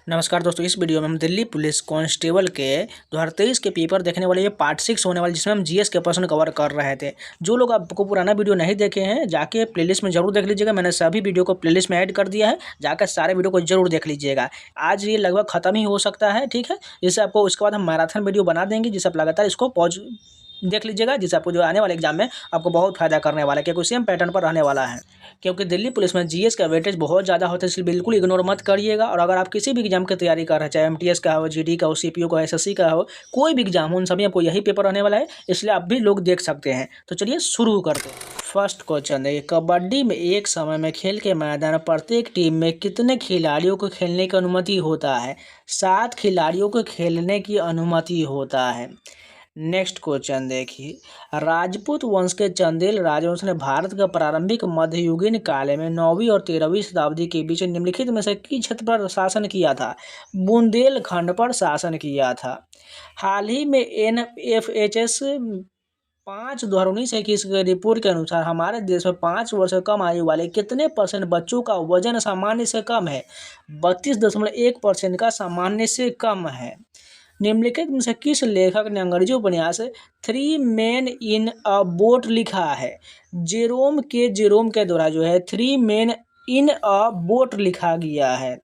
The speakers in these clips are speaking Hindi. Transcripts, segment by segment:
नमस्कार दोस्तों, इस वीडियो में हम दिल्ली पुलिस कांस्टेबल के 2023 के पेपर देखने वाले ये पार्ट 6 होने वाले, जिसमें हम जीएस के प्रश्न कवर कर रहे थे। जो लोग आपको पुराना वीडियो नहीं देखे हैं, जाके प्लेलिस्ट में जरूर देख लीजिएगा। मैंने सभी वीडियो को प्लेलिस्ट में ऐड कर दिया है, जाकर सारे वीडियो को जरूर देख लीजिएगा। आज ये लगभग खत्म ही हो सकता है, ठीक है। जिससे आपको उसके बाद हम मैराथन वीडियो बना देंगे, जिससे आप लगातार इसको पॉज देख लीजिएगा, जिससे आपको जो आने वाले एग्जाम में आपको बहुत फायदा करने वाला है, क्योंकि सेम पैटर्न पर रहने वाला है। क्योंकि दिल्ली पुलिस में जीएस का वेटेज बहुत ज़्यादा होता है, इसलिए बिल्कुल इग्नोर मत करिएगा। और अगर आप किसी भी एग्जाम की तैयारी कर रहे हैं, चाहे एमटीएस का हो, जीडी का हो, सीपीओ का, एसएससी का हो, कोई भी एग्जाम हो, उन सभी आपको यही पेपर रहने वाला है, इसलिए आप भी लोग देख सकते हैं। तो चलिए शुरू करते हैं। फर्स्ट क्वेश्चन है, कबड्डी में एक समय में खेल के मैदान में प्रत्येक टीम में कितने खिलाड़ियों को खेलने की अनुमति होता है? 7 खिलाड़ियों को खेलने की अनुमति होता है। नेक्स्ट क्वेश्चन देखिए, राजपूत वंश के चंदेल राजवंश ने भारत का प्रारंभिक मध्ययुगीन काल में 9वीं और 13वीं शताब्दी के बीच निम्नलिखित में से किस क्षेत्र पर शासन किया था? बुंदेलखंड पर शासन किया था। हाल ही में NFHS 5/2019 की रिपोर्ट के अनुसार हमारे देश में 5 वर्ष से कम आयु वाले कितने % बच्चों का वजन सामान्य से कम है? 32.1% का सामान्य से कम है। निम्नलिखित में से किस लेखक ने अंग्रेजी उपन्यास 3 मेन इन अ बोट लिखा है? जेरोम के द्वारा जो है 3 मेन इन अ बोट लिखा गया है।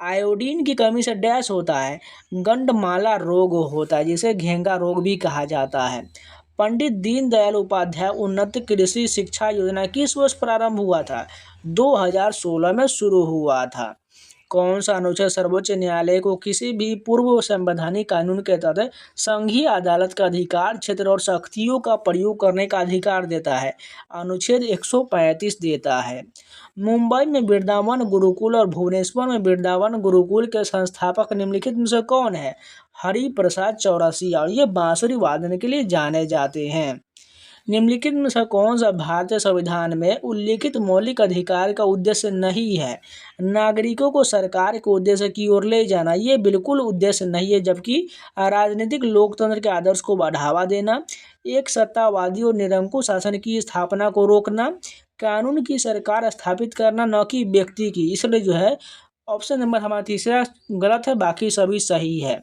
आयोडीन की कमी से डैश होता है? गंडमाला रोग होता है, जिसे घेंगा रोग भी कहा जाता है। पंडित दीनदयाल उपाध्याय उन्नत कृषि शिक्षा योजना किस वर्ष प्रारंभ हुआ था? 2016 में शुरू हुआ था। कौन सा अनुच्छेद सर्वोच्च न्यायालय को किसी भी पूर्व संवैधानिक कानून के तहत संघीय अदालत का अधिकार क्षेत्र और शक्तियों का प्रयोग करने का अधिकार देता है? अनुच्छेद 135 देता है। मुंबई में वृंदावन गुरुकुल और भुवनेश्वर में वृंदावन गुरुकुल के संस्थापक निम्नलिखित में से कौन है? हरि प्रसाद चौरसिया, और ये बांसुरी वादन के लिए जाने जाते हैं। निम्नलिखित में से कौन सा भारतीय संविधान में उल्लिखित मौलिक अधिकार का उद्देश्य नहीं है? नागरिकों को सरकार के उद्देश्य की ओर ले जाना, ये बिल्कुल उद्देश्य नहीं है, जबकि राजनीतिक लोकतंत्र के आदर्श को बढ़ावा देना, एक सत्तावादी और निरंकुश शासन की स्थापना को रोकना, कानून की सरकार स्थापित करना, न कि व्यक्ति की। इसलिए जो है ऑप्शन नंबर हमारा तीसरा गलत है, बाकी सभी सही है।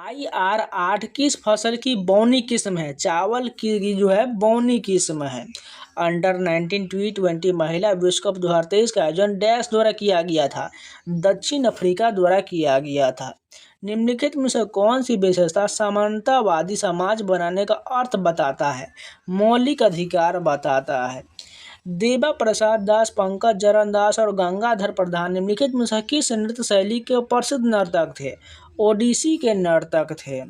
IR8 किस फसल की बौनी किस्म है? चावल की जो है बौनी किस्म है। अंडर 19 T20 महिला विश्व कप 2023 का आयोजन डैश द्वारा किया गया था? दक्षिण अफ्रीका द्वारा किया गया था। निम्नलिखित में से कौन सी विशेषता समानतावादी समाज बनाने का अर्थ बताता है? मौलिक अधिकार बताता है। देवा प्रसाद दास, पंकज चरण दास और गंगाधर प्रधान निम्नलिखित में से किस नृत्य शैली के प्रसिद्ध नर्तक थे? ओडिसी के नर्तक थे।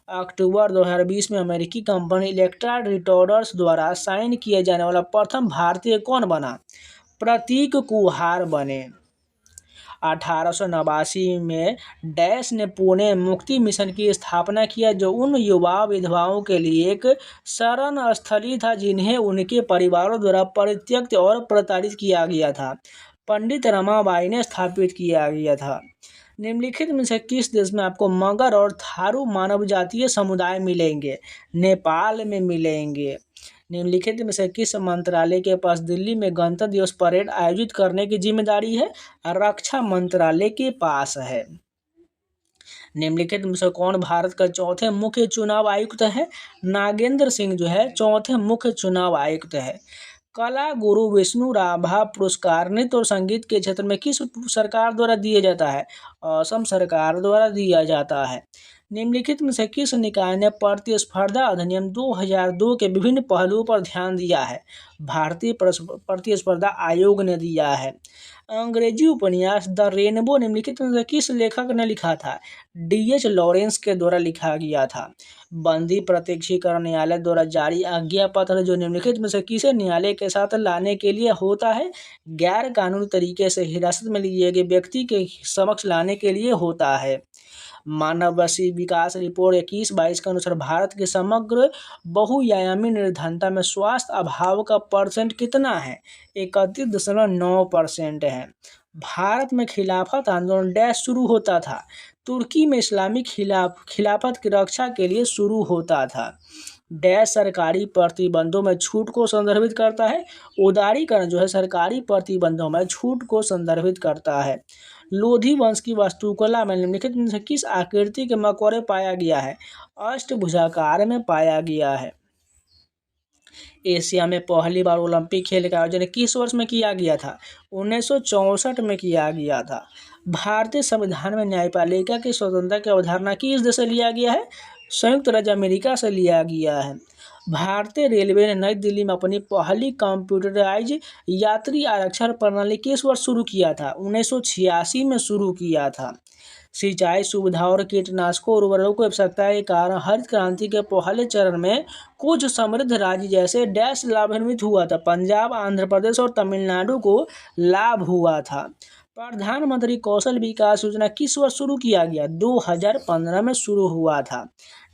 अक्टूबर 2020 में अमेरिकी कंपनी इलेक्ट्रा रिटॉर्डर्स द्वारा साइन किए जाने वाला प्रथम भारतीय कौन बना? प्रतीक कुहार बने। 1889 में डैश ने पुणे मुक्ति मिशन की स्थापना किया, जो उन युवा विधवाओं के लिए एक शरण स्थली था जिन्हें उनके परिवारों द्वारा परित्यक्त और प्रताड़ित किया गया था। पंडित रमाबाई ने स्थापित किया गया था। निम्नलिखित में से किस देश में आपको मगर और थारू मानव जातीय समुदाय मिलेंगे? नेपाल में मिलेंगे। निम्नलिखित में से किस मंत्रालय के पास दिल्ली में गणतंत्र दिवस परेड आयोजित करने की जिम्मेदारी है? रक्षा मंत्रालय के पास है। निम्नलिखित में से कौन भारत का चौथे मुख्य चुनाव आयुक्त है? नागेंद्र सिंह जो है चौथे मुख्य चुनाव आयुक्त है। कला गुरु विष्णु राभा पुरस्कार नृत्य और संगीत के क्षेत्र में किस सरकार द्वारा दिया जाता है? असम सरकार द्वारा दिया जाता है। निम्नलिखित में से किस निकाय ने प्रतिस्पर्धा अधिनियम 2002 के विभिन्न पहलुओं पर ध्यान दिया है? भारतीय प्रतिस्पर्धा आयोग ने दिया है। अंग्रेजी उपन्यास द रेनबो निम्नलिखित में से किस लेखक ने लिखा था? DH लॉरेंस के द्वारा लिखा गया था। बंदी प्रत्यक्षीकरण न्यायालय द्वारा जारी आज्ञा पत्र जो निम्नलिखित में से किसे न्यायालय के साथ लाने के लिए होता है? गैर कानूनी तरीके से हिरासत में लिए गए व्यक्ति के समक्ष लाने के लिए होता है। मानव विकास रिपोर्ट 21-22 के अनुसार भारत के समग्र बहुआयामी निर्धनता में स्वास्थ्य अभाव का % कितना है? 31.9% है। भारत में खिलाफत आंदोलन डैश शुरू होता था? तुर्की में इस्लामिक खिलाफत की रक्षा के लिए शुरू होता था। डैश सरकारी प्रतिबंधों में छूट को संदर्भित करता है? उदारीकरण जो है सरकारी प्रतिबंधों में छूट को संदर्भित करता है। लोधी वंश की वास्तुकला में निम्नलिखित में से किस आकृति के मकबरे पाया गया है? अष्टभुजाकार में पाया गया है। एशिया में पहली बार ओलंपिक खेल का आयोजन किस वर्ष में किया गया था? 1964 में किया गया था। भारतीय संविधान में न्यायपालिका की स्वतंत्रता की अवधारणा किस देश से लिया गया है? संयुक्त राज्य अमेरिका से लिया गया है। भारतीय रेलवे ने नई दिल्ली में अपनी पहली कंप्यूटराइज यात्री आरक्षण प्रणाली किस वर्ष शुरू किया था? 1986 में शुरू किया था। सिंचाई सुविधा और कीटनाशकों उर्वरकों की आवश्यकता के कारण हरित क्रांति के पहले चरण में कुछ समृद्ध राज्य जैसे डैश लाभान्वित हुआ था। पंजाब, आंध्र प्रदेश और तमिलनाडु को लाभ हुआ था। प्रधानमंत्री कौशल विकास योजना किस वर्ष शुरू किया गया? 2015 में शुरू हुआ था।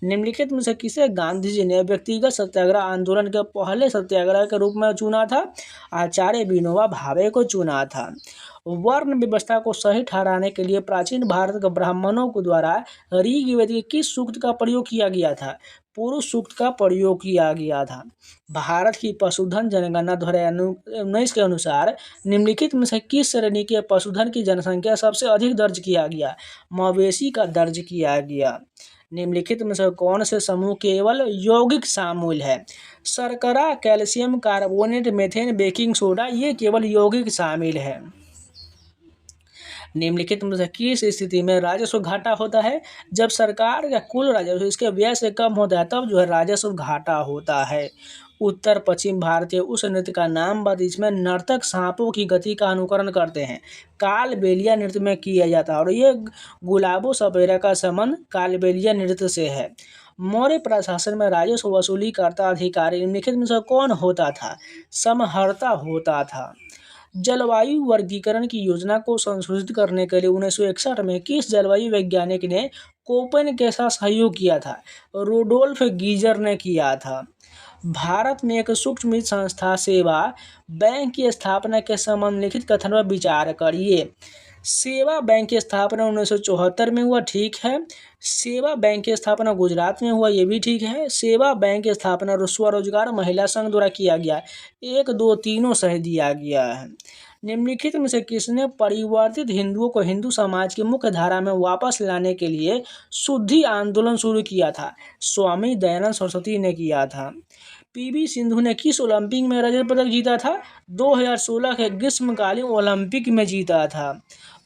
निम्नलिखित में से किसे गांधी जी ने व्यक्तिगत सत्याग्रह आंदोलन के पहले सत्याग्रह के रूप में चुना था? आचार्य विनोबा भावे को चुना था। वर्ण व्यवस्था को सही ठहराने के लिए प्राचीन भारत के ब्राह्मणों को द्वारा ऋग्वेद के किस सूक्त का प्रयोग किया गया था? पुरुष सूक्त का प्रयोग किया गया था। भारत की पशुधन जनगणना 2019 के अनुसार निम्नलिखित में से किस श्रेणी के पशुधन की जनसंख्या सबसे अधिक दर्ज किया गया? मवेशी का दर्ज किया गया। निम्नलिखित में से कौन से समूह केवल यौगिक शामिल है? शर्करा, calcium carbonate, methane, baking soda, ये केवल यौगिक शामिल है। निम्नलिखित में से किस स्थिति में राजस्व घाटा होता है? जब सरकार का कुल राजस्व इसके व्यय से कम होता है तब राजस्व घाटा होता है। उत्तर पश्चिम भारतीय उस नृत्य का नाम बता जिसमें नर्तक सांपों की गति का अनुकरण करते हैं। कालबेलिया नृत्य में किया जाता है और ये गुलाबो सपेरा का संबंध कालबेलिया नृत्य से है। मौर्य प्रशासन में राजस्व वसूली करता अधिकारी निम्नलिखित में से कौन होता था? समहर्ता होता था। जलवायु वर्गीकरण की योजना को संशोधित करने के लिए 1961 में किस जलवायु वैज्ञानिक ने कोपेन के साथ सहयोग किया था? रुडोल्फ गीजर ने किया था। भारत में एक सूक्ष्म संस्था सेवा बैंक की स्थापना के संबंध लिखित कथन पर विचार करिए। सेवा बैंक की स्थापना 1974 में हुआ, ठीक है। सेवा बैंक की स्थापना गुजरात में हुआ, ये भी ठीक है। सेवा बैंक की स्थापना स्वरोजगार महिला संघ द्वारा किया गया। 1, 2, तीनों सही दिया गया है। निम्नलिखित में से किसने परिवर्तित हिंदुओं को हिंदू समाज की मुख्य धारा में वापस लाने के लिए शुद्धि आंदोलन शुरू किया था? स्वामी दयानंद सरस्वती ने किया था। पीवी सिंधु ने किस ओलंपिक में रजत पदक जीता था? 2016 के ग्रीष्मकालीन ओलंपिक में जीता था।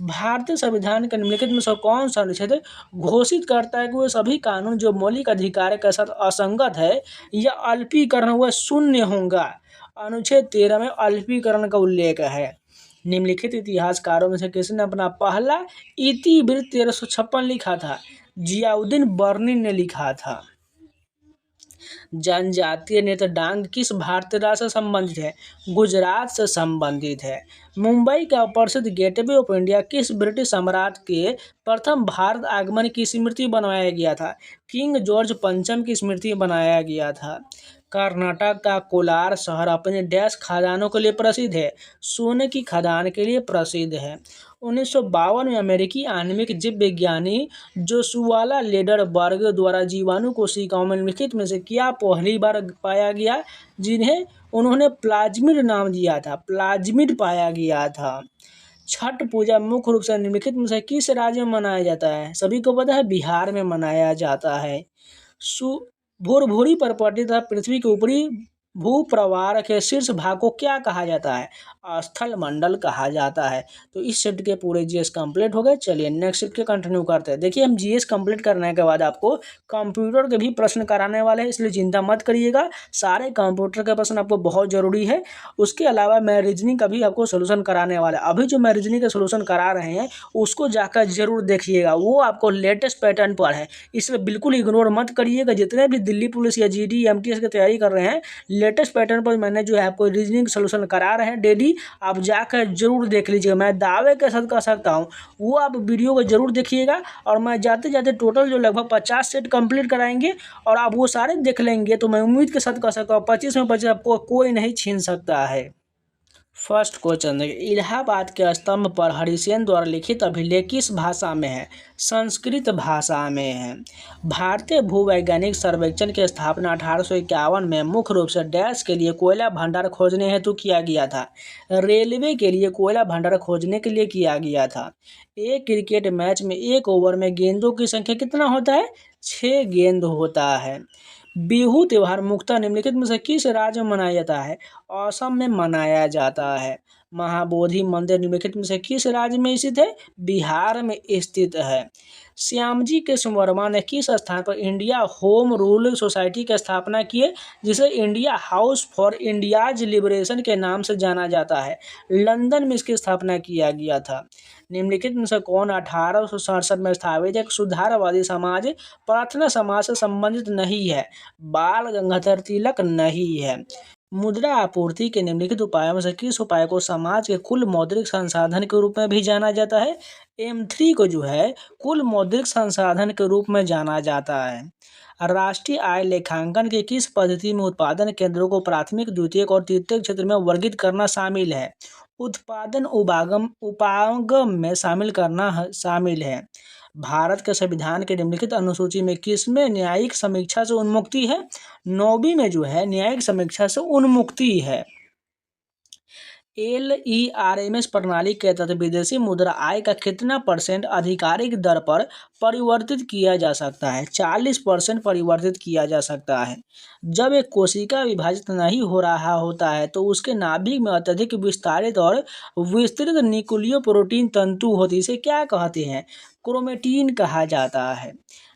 भारतीय संविधान के निम्नलिखित में से कौन सा अनुच्छेद घोषित करता है कि वे सभी कानून जो मौलिक अधिकार के साथ असंगत है या अल्पीकरण हुआ शून्य होगा? अनुच्छेद 13 में अल्पीकरण का उल्लेख है। निम्नलिखित इतिहासकारों में से किसने अपना पहला इतिवृत्त 1356 लिखा था? जियाउद्दीन बर्नी ने लिखा था। जनजातीय नृत्य डांग किस भारतीय राज्य से संबंधित है? गुजरात से संबंधित है। मुंबई का प्रसिद्ध गेटवे ऑफ इंडिया किस ब्रिटिश सम्राट के प्रथम भारत आगमन की स्मृति बनाया गया था? किंग जॉर्ज पंचम की स्मृति बनाया गया था। कर्नाटक का कोलार शहर अपने डैश खदानों के लिए प्रसिद्ध है? सोने की खदान के लिए प्रसिद्ध है। 1952 में अमेरिकी आणविक जीव विज्ञानी जोशुआ लेडरबर्ग द्वारा जीवाणु कोशिकाओं में निम्नलिखित में से क्या पहली बार पाया गया जिन्हें उन्होंने प्लाज्मिड नाम दिया था? प्लाज्मिड पाया गया था। छठ पूजा मुख्य रूप से निम्नलिखित में से किस राज्य में मनाया जाता है? सभी को पता है, बिहार में मनाया जाता है। भुरभुरी प्रॉपर्टी तथा पृथ्वी के ऊपरी भूप्रवाह के शीर्ष भाग को क्या कहा जाता है? स्थल मंडल कहा जाता है। तो इस शिफ्ट के पूरे जीएस कंप्लीट हो गए। चलिए नेक्स्ट शिफ्ट के कंटिन्यू करते हैं। देखिए हम जीएस कंप्लीट करने के बाद आपको कंप्यूटर के भी प्रश्न कराने वाले हैं, इसलिए चिंता मत करिएगा। सारे कंप्यूटर के प्रश्न आपको बहुत जरूरी है। उसके अलावा मैं रीजनिंग का भी आपको सोल्यूशन कराने वाला है। अभी जो मैं रीजनिंग का सोल्यूशन करा रहे हैं उसको जाकर जरूर देखिएगा, वो आपको लेटेस्ट पैटर्न पर है, इसमें बिल्कुल इग्नोर मत करिएगा। जितने भी दिल्ली पुलिस या जीडी एमटीएस की तैयारी कर रहे हैं लेटेस्ट पैटर्न पर मैंने जो है आपको रीजनिंग सोल्यूशन करा रहे हैं डेली, आप जाकर जरूर देख लीजिएगा। मैं दावे के साथ कह सकता हूँ वो आप वीडियो को जरूर देखिएगा। और मैं जाते जाते टोटल जो लगभग 50 सेट कंप्लीट कराएंगे और आप वो सारे देख लेंगे तो मैं उम्मीद के साथ कह सकता हूँ 25 में 25 आपको कोई नहीं छीन सकता है। फर्स्ट क्वेश्चन देखिए, इलाहाबाद के स्तंभ पर हरिसेन द्वारा लिखित अभिलेख किस भाषा में है? संस्कृत भाषा में है। भारतीय भूवैज्ञानिक सर्वेक्षण की स्थापना 1851 में मुख्य रूप से डैश के लिए कोयला भंडार खोजने हेतु किया गया था। रेलवे के लिए कोयला भंडार खोजने के लिए किया गया था। एक क्रिकेट मैच में एक ओवर में गेंदों की संख्या कितना होता है? 6 गेंद होता है। बिहू त्योहार मुख्यतः निम्नलिखित में से किस राज्य में मनाया जाता है? असम में मनाया जाता है। महाबोधि मंदिर निम्नलिखित में से किस राज्य में स्थित है? बिहार में स्थित है। श्यामजी कृष्ण वर्मा ने किस स्थान पर इंडिया होम रूल सोसाइटी की स्थापना की है, जिसे India house for India's liberation के नाम से जाना जाता है? लंदन में इसकी स्थापना किया गया था। निम्नलिखित में से कौन 1867 में स्थापित एक सुधारवादी समाज प्रार्थना समाज से संबंधित नहीं है? बाल गंगाधर तिलक नहीं है। मुद्रा आपूर्ति के निम्नलिखित उपायों में से किस उपाय को समाज के कुल मौद्रिक संसाधन के रूप में भी जाना जाता है? M3 को जो है कुल मौद्रिक संसाधन के रूप में जाना जाता है। राष्ट्रीय आय लेखांकन की किस पद्धति में उत्पादन केंद्रों को प्राथमिक, द्वितीयक और तृतीयक क्षेत्र में वर्गीकृत करना शामिल है? उत्पादन उपागम में शामिल करना शामिल है। भारत के संविधान के निम्नलिखित अनुसूची में किसमें न्यायिक समीक्षा से उन्मुक्ति है? 9वीं में जो है न्यायिक समीक्षा से उन्मुक्ति है। LERMS प्रणाली के तहत विदेशी मुद्रा आय का कितना % आधिकारिक दर पर परिवर्तित किया जा सकता है? 40% परिवर्तित किया जा सकता है। जब एक कोशिका विभाजित नहीं हो रहा होता है तो उसके नाभिक में अत्यधिक विस्तारित और विस्तृत न्यूक्लियो प्रोटीन तंतु होती है, इसे क्या कहते हैं? क्रोमेटिन कहा जाता है।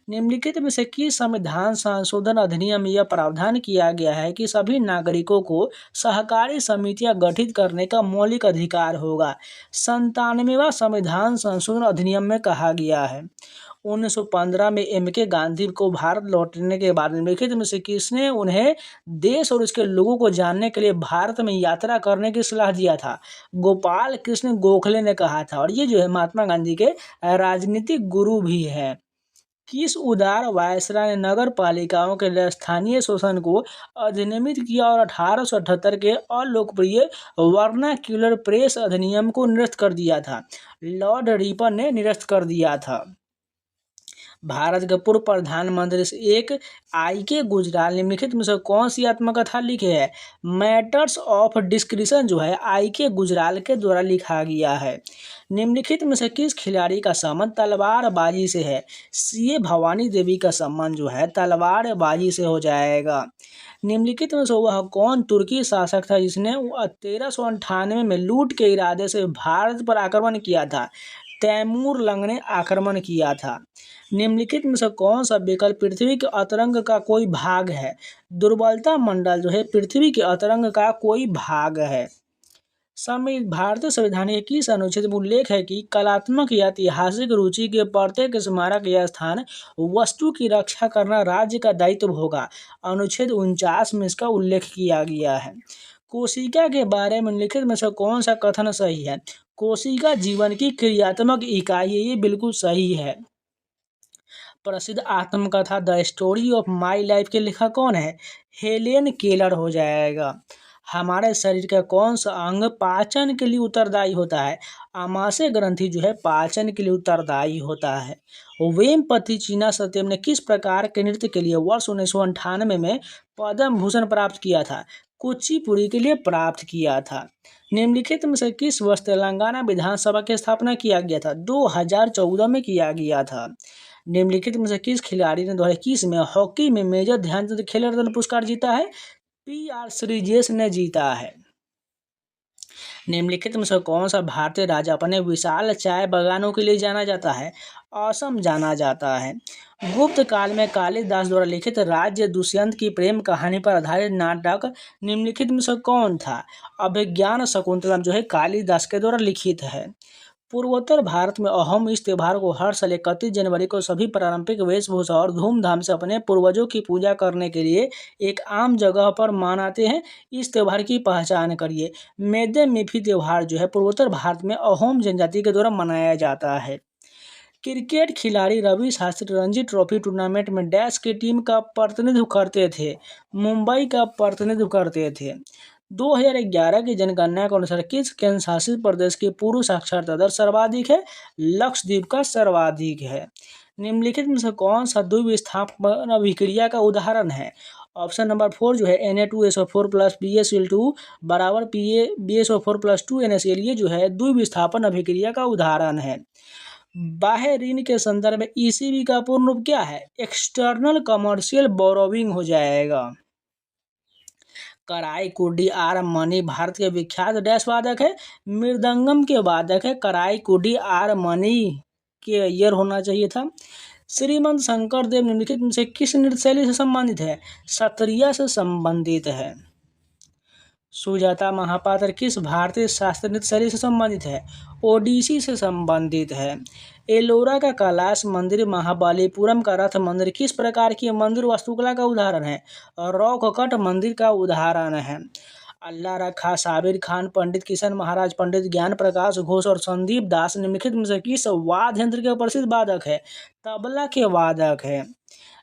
निम्नलिखित में से किस संविधान संशोधन अधिनियम में यह प्रावधान किया गया है कि सभी नागरिकों को सहकारी समितियां गठित करने का मौलिक अधिकार होगा? 97वां संविधान संशोधन अधिनियम में कहा गया है। 1915 में MK गांधी को भारत लौटने के बाद निम्नलिखित में से किसने उन्हें देश और उसके लोगों को जानने के लिए भारत में यात्रा करने की सलाह दिया था? गोपाल कृष्ण गोखले ने कहा था, और ये जो है महात्मा गांधी के राजनीतिक गुरु भी हैं। किस उदार वायसराय ने नगर पालिकाओं के लिए स्थानीय शोषण को अधिनियमित किया और 1878 के अलोकप्रिय वर्नाक्यूलर प्रेस अधिनियम को निरस्त कर दिया था? लॉर्ड रिपन ने निरस्त कर दिया था। भारत के पूर्व प्रधानमंत्री से एक I.K. गुजराल निम्नलिखित में से कौन सी आत्मकथा लिखे है? मैटर्स ऑफ डिस्क्रिशन जो है I.K. गुजराल के द्वारा लिखा गया है। निम्नलिखित में से किस खिलाड़ी का संबंध तलवारबाजी से है? CA भवानी देवी का संबंध जो है तलवारबाजी से हो जाएगा। निम्नलिखित में से वह कौन तुर्की शासक था जिसने 1398 में लूट के इरादे से भारत पर आक्रमण किया था? तैमूर लंग ने आक्रमण किया था। निम्नलिखित में से कौन सा विकल्प पृथ्वी के अतरंग का कोई भाग है? दुर्बलता मंडल जो है पृथ्वी के अतरंग का कोई भाग है। भारतीय संविधान के किस अनुच्छेद में उल्लेख है कि कलात्मक या ऐतिहासिक रुचि के प्रत्येक स्मारक या स्थान वस्तु की रक्षा करना राज्य का दायित्व होगा? अनुच्छेद 49 में इसका उल्लेख किया गया है। कोशिका के बारे में निम्नलिखित में से कौन सा कथन सही है? कोशिका जीवन की क्रियात्मक इकाई है, ये बिल्कुल सही है। प्रसिद्ध आत्मकथा the story of my life के लेखक कौन है? हेलेन केलर हो जाएगा। हमारे शरीर का कौन सा अंग पाचन के लिए उत्तरदायी होता है? आमाशय ग्रंथि जो है पाचन के लिए उत्तरदायी होता है। वेमपति चीना सत्यम ने किस प्रकार के नृत्य के लिए वर्ष 1998 में पद्म भूषण प्राप्त किया था? कुचिपुड़ी के लिए प्राप्त किया था। निम्नलिखित में से किस वर्ष तेलंगाना विधानसभा की स्थापना किया गया था? 2014 में किया गया था। निम्नलिखित में से किस खिलाड़ी ने 2021 में हॉकी में मेजर ध्यानचंद खेल रत्न पुरस्कार जीता है? PR श्रीजेश ने जीता है। निम्नलिखित में से कौन सा भारतीय राज्य अपने विशाल चाय बागानों के लिए जाना जाता है? असम जाना जाता है। गुप्त काल में कालिदास द्वारा लिखित राज्य दुष्यंत की प्रेम कहानी पर आधारित नाटक निम्नलिखित में से कौन था? अभिज्ञान शकुंतलम जो है कालिदास के द्वारा लिखित है। पूर्वोत्तर भारत में अहोम इस त्यौहार को हर साल 31 जनवरी को सभी पारंपरिक वेशभूषा और धूमधाम से अपने पूर्वजों की पूजा करने के लिए एक आम जगह पर मनाते हैं। इस त्यौहार की पहचान करिए। मेदे मिफी त्यौहार जो है पूर्वोत्तर भारत में अहोम जनजाति के द्वारा मनाया जाता है। क्रिकेट खिलाड़ी रवि शास्त्री रणजी ट्रॉफी टूर्नामेंट में डैश की टीम का प्रतिनिधित्व करते थे? मुंबई का प्रतिनिधित्व करते थे। 2011 की जनगणना के अनुसार किस केंद्र शासित प्रदेश की पूर्व साक्षरता दर सर्वाधिक है? लक्षद्वीप का सर्वाधिक है। निम्नलिखित में से कौन सा द्विविस्थापन अभिक्रिया का उदाहरण है? ऑप्शन नंबर 4 जो है Na2SO4 प्लस BaCl2 बराबर BaSO4 प्लस 2NaCl, ये जो है द्विविस्थापन अभिक्रिया का उदाहरण है। बाह्य ऋण के संदर्भ में ECB का पूर्ण रूप क्या है? एक्सटर्नल कमर्शियल बोरोविंग हो जाएगा। कराईकुडी आर मनी भारत के विख्यात डैश वादक है? मृदंगम के वादक है कराईकुडी आर मनी, के ईयर होना चाहिए था। श्रीमंत शंकरदेव निम्नलिखित में से किस नृत्य शैली से संबंधित है? सत्रिया से संबंधित है। सुजाता महापात्र किस भारतीय शास्त्रीय नृत्य शैली से संबंधित है? ओडिसी से संबंधित है। एलोरा का कैलाश मंदिर, महाबलीपुरम का रथ मंदिर किस प्रकार की मंदिर वास्तुकला का उदाहरण है? रॉक कट मंदिर का उदाहरण है। अल्लाह रखा, साबिर खान, पंडित किशन महाराज, पंडित ज्ञान प्रकाश घोष और संदीप दास निम्नलिखित में से किस वाद्य यंत्र के प्रसिद्ध वादक है? तबला के वादक है।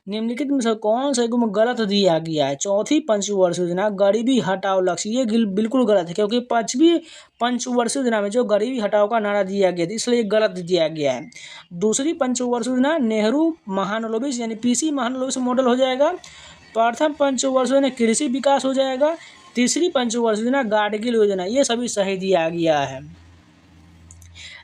निम्नलिखित में से कौन सा गुण गलत दिया गया है? चौथी पंचवर्षीय योजना गरीबी हटाओ लक्ष्य, ये बिल्कुल गलत है, क्योंकि पांचवी पंचवर्षीय योजना में जो गरीबी हटाओ का नारा दिया गया था, इसलिए गलत दिया गया है। दूसरी पंचवर्षीय योजना नेहरू महानलोबिस यानी PC महानलोबिस मॉडल हो जाएगा। प्रथम पंचवर्षीय योजना कृषि विकास हो जाएगा। तीसरी पंचवर्षीय योजना गाडगिल योजना, ये सभी सही दिया गया है।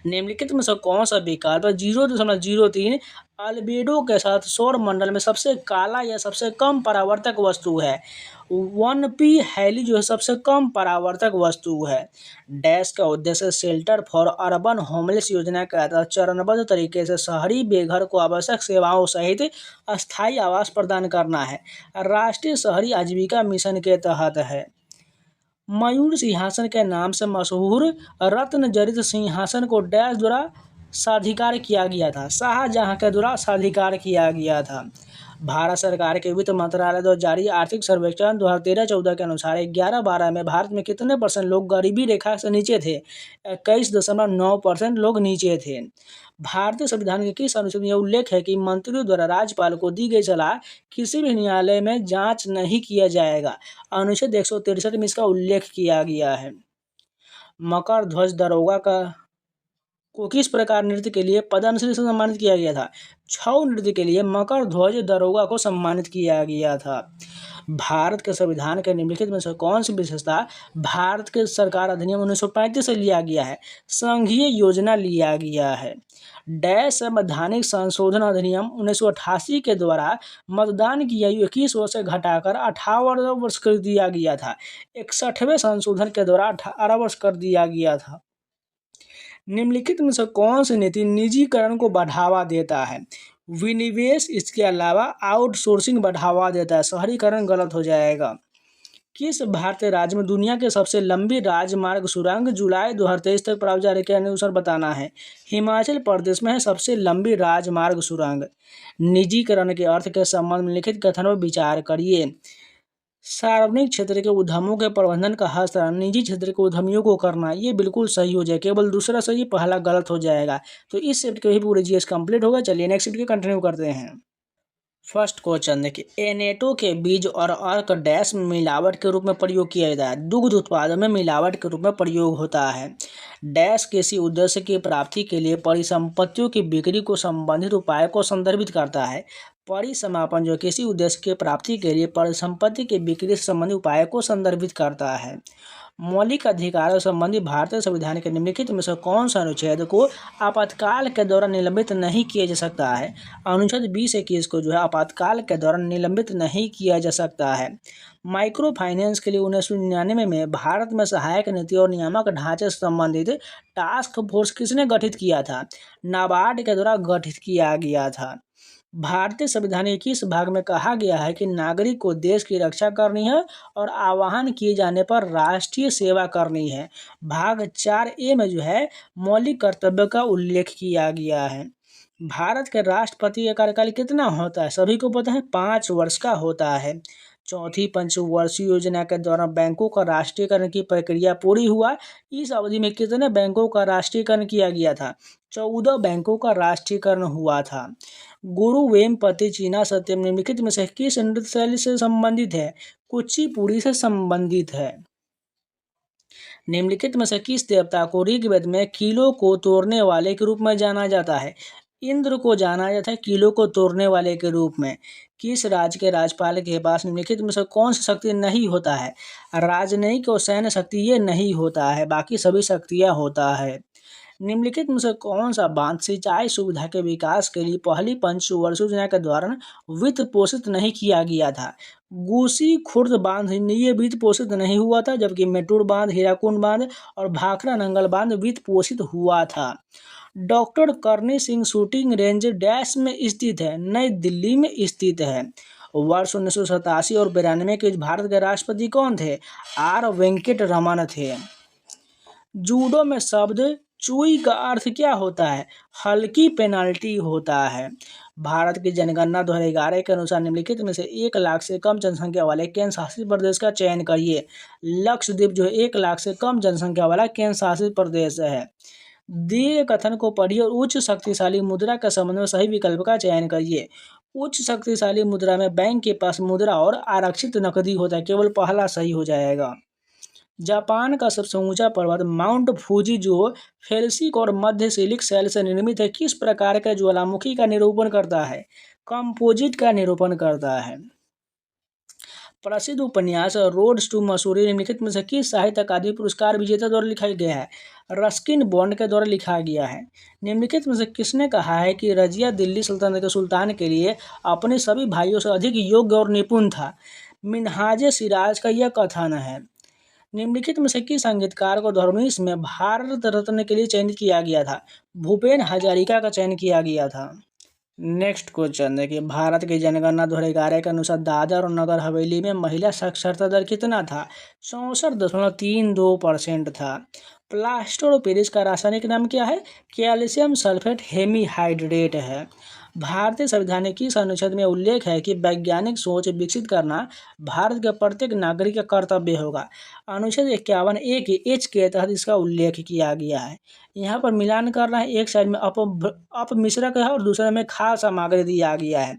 निम्नलिखित में से कौन सा विकल्प 0.03 अल्बेडो के साथ सौर मंडल में सबसे काला या सबसे कम परावर्तक वस्तु है? 1P हैली जो है सबसे कम परावर्तक वस्तु है। डैश का उद्देश्य शेल्टर फॉर अर्बन होमलेस योजना के तहत चरणबद्ध तरीके से शहरी बेघर को आवश्यक सेवाओं सहित अस्थायी आवास प्रदान करना है। राष्ट्रीय शहरी आजीविका मिशन के तहत है। मयूर सिंहासन के नाम से मशहूर रत्न जड़ित सिंहासन को डैश द्वारा साधिकार किया गया था? शाहजहां के द्वारा साधिकार किया गया था। भारत सरकार के वित्त मंत्रालय द्वारा जारी आर्थिक सर्वेक्षण 2013-14 के अनुसार 11-12 में भारत में कितने % लोग गरीबी रेखा से नीचे थे? 21.9% लोग नीचे थे। भारतीय संविधान के किस अनुच्छेद में यह उल्लेख है कि मंत्रियों द्वारा राज्यपाल को दी गई सलाह किसी भी न्यायालय में जांच नहीं किया जाएगा? अनुच्छेद 163 में इसका उल्लेख किया गया है। मकर ध्वज दरोगा को किस प्रकार नृत्य के लिए पद्मश्री से सम्मानित किया गया था? छऊ नृत्य के लिए मकर ध्वज दरोगा को सम्मानित किया गया था। भारत के संविधान के निम्नलिखित में से कौन सी विशेषता भारत के सरकार अधिनियम 1935 से लिया गया है? संघीय योजना लिया गया है। डैश संवैधानिक संशोधन अधिनियम 1988 के द्वारा मतदान की आयु 21 वर्ष से घटाकर 18 वर्ष कर दिया गया था। 61वें संशोधन के द्वारा 18 वर्ष कर दिया गया था। निम्नलिखित में से कौन सी नीति निजीकरण को बढ़ावा देता है? विनिवेश, इसके अलावा आउटसोर्सिंग बढ़ावा देता है। शहरीकरण गलत हो जाएगा। किस भारतीय राज्य में दुनिया के सबसे लंबी राजमार्ग सुरंग जुलाई 2023 तक प्राप्त जानकारी के अनुसार बताना है? हिमाचल प्रदेश में है सबसे लंबी राजमार्ग सुरंग। निजीकरण के अर्थ के संबंध में लिखित कथन पर विचार करिए। सार्वजनिक क्षेत्र के उद्यमों के प्रबंधन का हस्तांतरण निजी क्षेत्र के उद्यमियों को करना, ये बिल्कुल सही हो जाए, केवल दूसरा सही, पहला गलत हो जाएगा। तो इस शिफ्ट के भी पूरे जीएस कंप्लीट होगा। चलिए नेक्स्ट शिफ्ट के कंटिन्यू करते हैं। फर्स्ट क्वेश्चन देखिए, एनेटो के बीज और अर्क डैश में मिलावट के रूप में प्रयोग किया जाता है? दुग्ध उत्पादन में मिलावट के रूप में प्रयोग होता है। डैश किसी उद्देश्य की प्राप्ति के लिए परिसंपत्तियों की बिक्री को संबंधित उपाय को संदर्भित करता है। परिसमापन जो किसी उद्देश्य की प्राप्ति के लिए परिसंपत्ति की बिक्री से संबंधित उपाय को संदर्भित करता है। मौलिक अधिकारों संबंधी भारतीय संविधान के निम्नलिखित में से कौन सा अनुच्छेद को आपातकाल के दौरान निलंबित नहीं किया जा सकता है? अनुच्छेद 20-21 को जो है आपातकाल के दौरान निलंबित नहीं किया जा सकता है। माइक्रो फाइनेंस के लिए 1999 में भारत में सहायक नीति और नियामक ढांचे से संबंधित टास्क फोर्स किसने गठित किया था? नाबार्ड के द्वारा गठित किया गया था। भारतीय संविधान के किस भाग में कहा गया है कि नागरिक को देश की रक्षा करनी है और आह्वान किए जाने पर राष्ट्रीय सेवा करनी है? भाग 4A में जो है मौलिक कर्तव्य का उल्लेख किया गया है। भारत के राष्ट्रपति का कार्यकाल कितना होता है? सभी को पता है, 5 वर्ष का होता है। चौथी पंचवर्षीय योजना के दौरान बैंकों का राष्ट्रीयकरण की प्रक्रिया पूरी हुआ। इस अवधि में कितने बैंकों का राष्ट्रीयकरण किया गया था? 14 बैंकों का राष्ट्रीयकरण हुआ था। गुरु वेमपति चीना सत्यम निम्नलिखित में से किस नृत्य शैली से संबंधित है? कुचिपुड़ी से संबंधित है। निम्नलिखित में से किस देवता को ऋग्वेद में कीलों को तोड़ने वाले के रूप में जाना जाता है? इंद्र को जाना जाता है कीलों को तोड़ने वाले के रूप में। किस राज्य के राज्यपाल के पास निम्नलिखित में से कौन सी शक्ति नहीं होता है? राजनयिक और सैन्य शक्ति ये नहीं होता है, बाकी सभी शक्तियाँ होता है। निम्नलिखित में से कौन सा बांध सिंचाई सुविधा के विकास के लिए पहली पंचवर्षीय योजना के दौरान वित्त पोषित नहीं किया गया था? गूसी खुर्द बांध ये वित्त पोषित नहीं हुआ था, जबकि मेटूर बांध, हीराकुंड बांध और भाखड़ा नंगल बांध वित्त पोषित हुआ था। डॉक्टर करनी सिंह शूटिंग रेंज डैश में स्थित है? नई दिल्ली में स्थित है। वर्ष 1987 और 92 के भारत के राष्ट्रपति कौन थे? आर वेंकट रमन थे। जूडो में शब्द चुई का अर्थ क्या होता है? हल्की पेनाल्टी होता है। भारत की जनगणना 2011 के अनुसार निम्नलिखित में से 1 लाख से कम जनसंख्या वाले केंद्र शासित प्रदेश का चयन करिए। लक्षद्वीप जो है 1 लाख से कम जनसंख्या वाला केंद्र शासित प्रदेश है। दिए कथन को पढ़िए और उच्च शक्तिशाली मुद्रा के संबंध में सही विकल्प का चयन करिए। उच्च शक्तिशाली मुद्रा में बैंक के पास मुद्रा और आरक्षित नकदी होता है, केवल पहला सही हो जाएगा। जापान का सबसे ऊंचा पर्वत माउंट फूजी जो फेल्सिक और मध्य सिलिक सेल से निर्मित है, किस प्रकार के ज्वालामुखी का निरूपण करता है? कंपोजिट का निरूपण करता है। प्रसिद्ध उपन्यास रोड्स टू मसूरी निम्नलिखित में से किस साहित्य अकादमी पुरस्कार विजेता द्वारा लिखा गया है? रस्किन बॉन्ड के द्वारा लिखा गया है। निम्नलिखित में से किसने कहा है कि रजिया दिल्ली सल्तनत के सुल्तान के लिए अपने सभी भाइयों से अधिक योग्य और निपुण था? मिन्हाज सिराज का यह कथन है। निम्नलिखित में से किस संगीतकार को 2019 में भारत रत्न के लिए चयनित किया गया था? भूपेन हजारिका का चयन किया गया था। नेक्स्ट क्वेश्चन देखिए, भारत की जनगणना 2011 के अनुसार दादर और नगर हवेली में महिला साक्षरता दर कितना था? 64.32% था। प्लास्टर ऑफ पेरिस का रासायनिक नाम क्या है? कैल्शियम सल्फेट हेमीहाइड्रेट है। भारतीय संविधान के किस अनुच्छेद में उल्लेख है कि वैज्ञानिक सोच विकसित करना भारत के प्रत्येक नागरिक का कर्तव्य होगा? अनुच्छेद 51A के H के तहत इसका उल्लेख किया गया है। यहाँ पर मिलान करना है, एक साइड में अपमिश्रक है और दूसरे में खास सामग्री दिया गया है।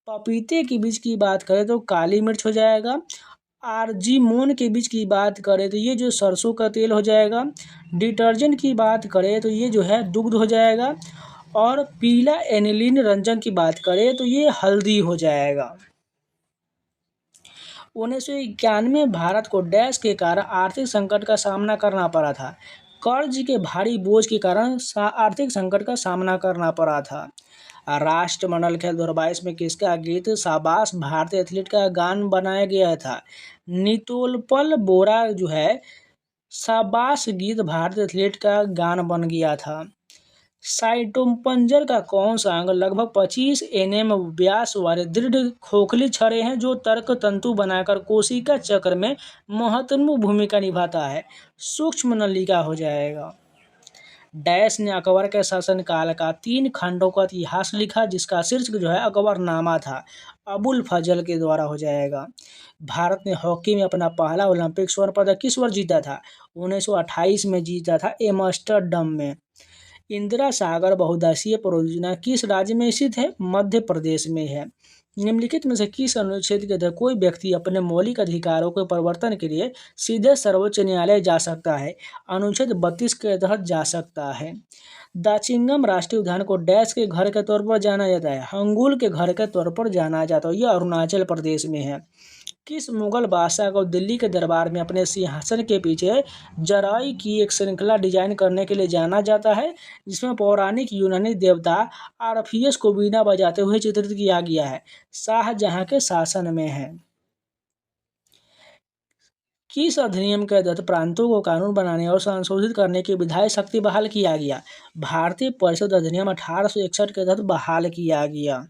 पपीते के बीज की बात करें तो काली मिर्च हो जाएगा। आर्जिमोन के बीज की बात करें तो ये जो सरसों का तेल हो जाएगा। डिटर्जेंट की बात करें तो ये जो है दुग्ध हो जाएगा। और पीला एनिलीन रंजन की बात करें तो ये हल्दी हो जाएगा। 1991 भारत को डैश के कारण आर्थिक संकट का सामना करना पड़ा था? कर्ज के भारी बोझ के कारण आर्थिक संकट का सामना करना पड़ा था। राष्ट्रमंडल खेल 2022 में किसका गीत शाबाश भारतीय एथलीट का गान बनाया गया था? नितोलपल बोरा जो है शाबाश गीत भारतीय एथलीट का गान बन गया था। साइटोपंजर का कौन सा अंग लगभग 25 nm व्यास वाले दृढ़ खोखली छड़े हैं जो तर्क तंतु बनाकर कोशिका चक्र में महत्वपूर्ण भूमिका निभाता है? सूक्ष्म नलिका हो जाएगा। डैश ने अकबर के शासनकाल का 3 खंडों का इतिहास लिखा जिसका शीर्षक जो है अकबरनामा था? अबुल फजल के द्वारा हो जाएगा। भारत ने हॉकी में अपना पहला ओलंपिक स्वर्ण पदक किस वर्ष जीता था? 1928 में जीता था एम्स्टर्डम में। इंदिरा सागर बहुउद्देशीय परियोजना किस राज्य में स्थित है? मध्य प्रदेश में है। निम्नलिखित में से किस अनुच्छेद के तहत कोई व्यक्ति अपने मौलिक अधिकारों के परिवर्तन के लिए सीधे सर्वोच्च न्यायालय जा सकता है? अनुच्छेद 32 के तहत जा सकता है। दाचिंगम राष्ट्रीय उद्यान को डैश के घर के तौर पर जाना जाता है? हंगुल के घर के तौर पर जाना जाता है। यह अरुणाचल प्रदेश में है। किस मुगल बादशाह को दिल्ली के दरबार में अपने सिंहासन के पीछे जराई की एक श्रृंखला डिजाइन करने के लिए जाना जाता है जिसमें पौराणिक यूनानी देवता आर्फियस को वीणा बजाते हुए चित्रित किया गया है? शाहजहां के शासन में है। किस अधिनियम के तहत प्रांतों को कानून बनाने और संशोधित करने की विधायी शक्ति बहाल किया गया? भारतीय परिषद अधिनियम 1861 के तहत बहाल किया गया।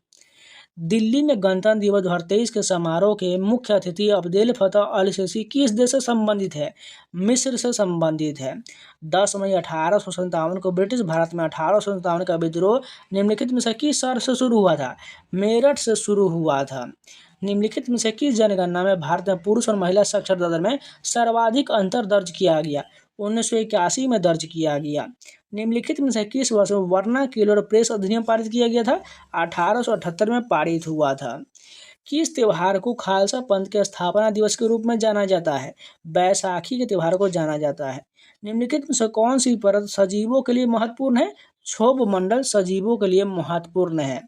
दिल्ली में गणतंत्र दिवस 2023 के समारोह के मुख्य अतिथि अब्देल फतह अल सीसी किस देश से संबंधित है? मिस्र से संबंधित है। 10 मई 1857 को ब्रिटिश भारत में 1857 का विद्रोह निम्नलिखित में से किस शहर से शुरू हुआ था? मेरठ से शुरू हुआ था। निम्नलिखित में से किस जनगणना में भारत में पुरुष और महिला साक्षरता दर में सर्वाधिक अंतर दर्ज किया गया? 1981 में दर्ज किया गया। निम्नलिखित में से किस वर्ष में वर्नाक्यूलर प्रेस अधिनियम पारित किया गया था? 1878 में पारित हुआ था। किस त्योहार को खालसा पंथ के स्थापना दिवस के रूप में जाना जाता है? बैसाखी के त्योहार को जाना जाता है। निम्नलिखित में से कौन सी परत सजीवों के लिए महत्वपूर्ण है? क्षोभ मंडल सजीवों के लिए महत्वपूर्ण है।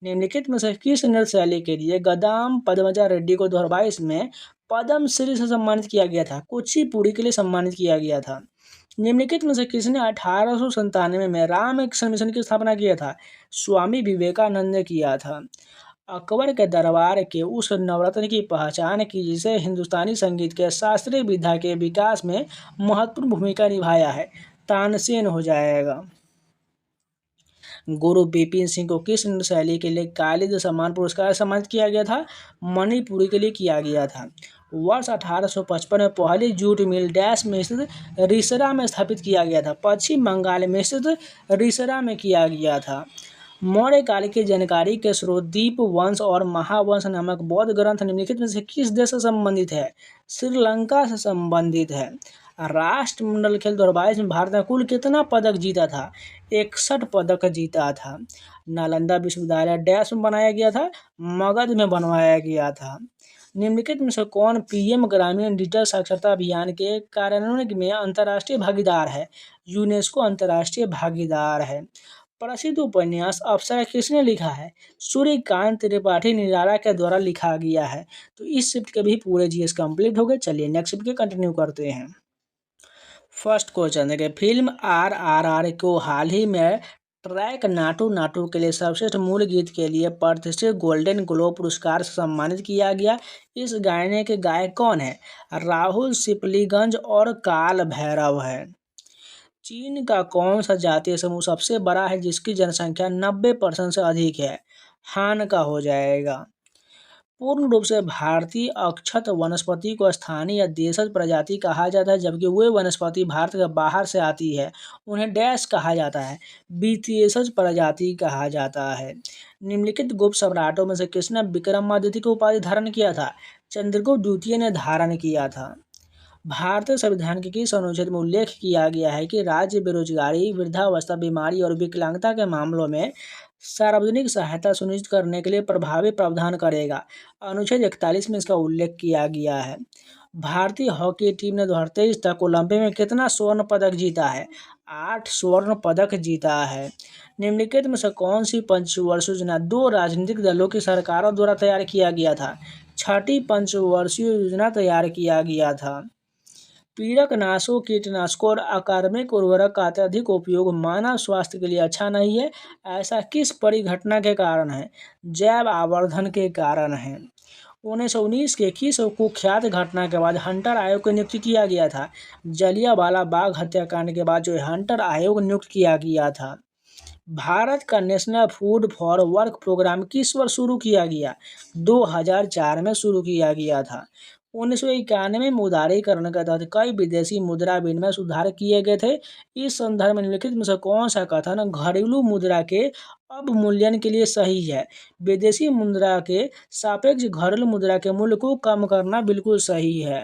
निम्नलिखित में से किस नृत्य शैली के लिए गदाम पद्मजा रेड्डी को 2022 में पद्म श्री से सम्मानित किया गया था? कुचिपुड़ी के लिए सम्मानित किया गया था। निम्नलिखित में से किसने 1897 में रामकृष्ण मिशन की स्थापना किया था? स्वामी विवेकानंद ने किया था। अकबर के दरबार के उस नवरत्न की पहचान की जिसे हिंदुस्तानी संगीत के शास्त्रीय विधा के विकास में महत्वपूर्ण भूमिका निभाया है? तानसेन हो जाएगा। गुरु बिपिन सिंह को किस नृत्य शैली के लिए कालिद सम्मान पुरस्कार से सम्मानित किया गया था? मणिपुरी के लिए किया गया था। वर्ष 1855 में पहली जूट मिल डैश में स्थित रिसरा में स्थापित किया गया था? पश्चिम बंगाल में स्थित रिसरा में किया गया था। मौर्य काल की जानकारी के स्रोत दीप वंश और महावंश नामक बौद्ध ग्रंथ निम्नलिखित में से किस देश से संबंधित है? श्रीलंका से संबंधित है। राष्ट्रमंडल खेल 2022 में भारत ने कुल कितना पदक जीता था? 61 पदक जीता था। नालंदा विश्वविद्यालय डैश में बनाया गया था? मगध में बनवाया गया था। निम्नलिखित में से कौन पीएम ग्रामीण डिजिटल साक्षरता अभियान के कार्यान्वयन में अंतर्राष्ट्रीय भागीदार है? यूनेस्को अंतर्राष्ट्रीय भागीदार है। प्रसिद्ध उपन्यास अप्सरा किसने लिखा है? सूर्यकांत त्रिपाठी निराला के द्वारा लिखा गया है। तो इस शिफ्ट के भी पूरे जीएस कंप्लीट हो गए। चलिए नेक्स्ट शिफ्ट के कंटिन्यू करते हैं। फर्स्ट क्वेश्चन देखिए, फिल्म RRR को हाल ही में ट्रैक नाटू नाटू के लिए सर्वश्रेष्ठ मूल गीत के लिए प्रतिष्ठित गोल्डन ग्लोब पुरस्कार से सम्मानित किया गया। इस गाने के गायक कौन है? राहुल सिपलीगंज और काल भैरव है। चीन का कौन सा जातीय समूह सबसे बड़ा है जिसकी जनसंख्या 90% से अधिक है? हान का हो जाएगा। पूर्ण रूप से भारतीय अक्षत वनस्पति को स्थानीय या देशज प्रजाति कहा जाता है, जबकि वे वनस्पति भारत के बाहर से आती है उन्हें डैश कहा जाता है? विशेषज प्रजाति कहा जाता है। निम्नलिखित गुप्त सम्राटों में से किसने विक्रमादित्य की उपाधि धारण किया था? चंद्रगुप्त द्वितीय ने धारण किया था। भारतीय संविधान के किस अनुच्छेद में उल्लेख किया गया है कि राज्य बेरोजगारी, वृद्धावस्था, बीमारी और विकलांगता के मामलों में सार्वजनिक सहायता सुनिश्चित करने के लिए प्रभावी प्रावधान करेगा? अनुच्छेद 41 में इसका उल्लेख किया गया है। भारतीय हॉकी टीम ने 2023 तक ओलंपिक में कितना स्वर्ण पदक जीता है? 8 स्वर्ण पदक जीता है। निम्नलिखित में से कौन सी पंचवर्षीय योजना 2 राजनीतिक दलों की सरकारों द्वारा तैयार किया गया था? छठी पंचवर्षीय योजना तैयार किया गया था। पीड़कनाशों, कीटनाशकों और अकार्बनिक उर्वरक का अत्यधिक उपयोग मानव स्वास्थ्य के लिए अच्छा नहीं है। ऐसा किस परिघटना के कारण है? जैव आवर्धन के कारण है। 1919 के किस कुख्यात घटना के बाद हंटर आयोग की नियुक्ति किया गया था? जलियांवाला बाग हत्याकांड के बाद जो हंटर आयोग नियुक्त किया गया था। भारत का national food for work programme किस वर्ष शुरू किया गया? 2004 में शुरू किया गया था। 1991 में उदारीकरण के तहत कई विदेशी मुद्रा विनिमय सुधार किए गए थे। इस संदर्भ में निम्नलिखित में से कौन सा कथन घरेलू मुद्रा के अवमूल्यन के लिए सही है? विदेशी मुद्रा के सापेक्ष घरेलू मुद्रा के मूल्य को कम करना बिल्कुल सही है।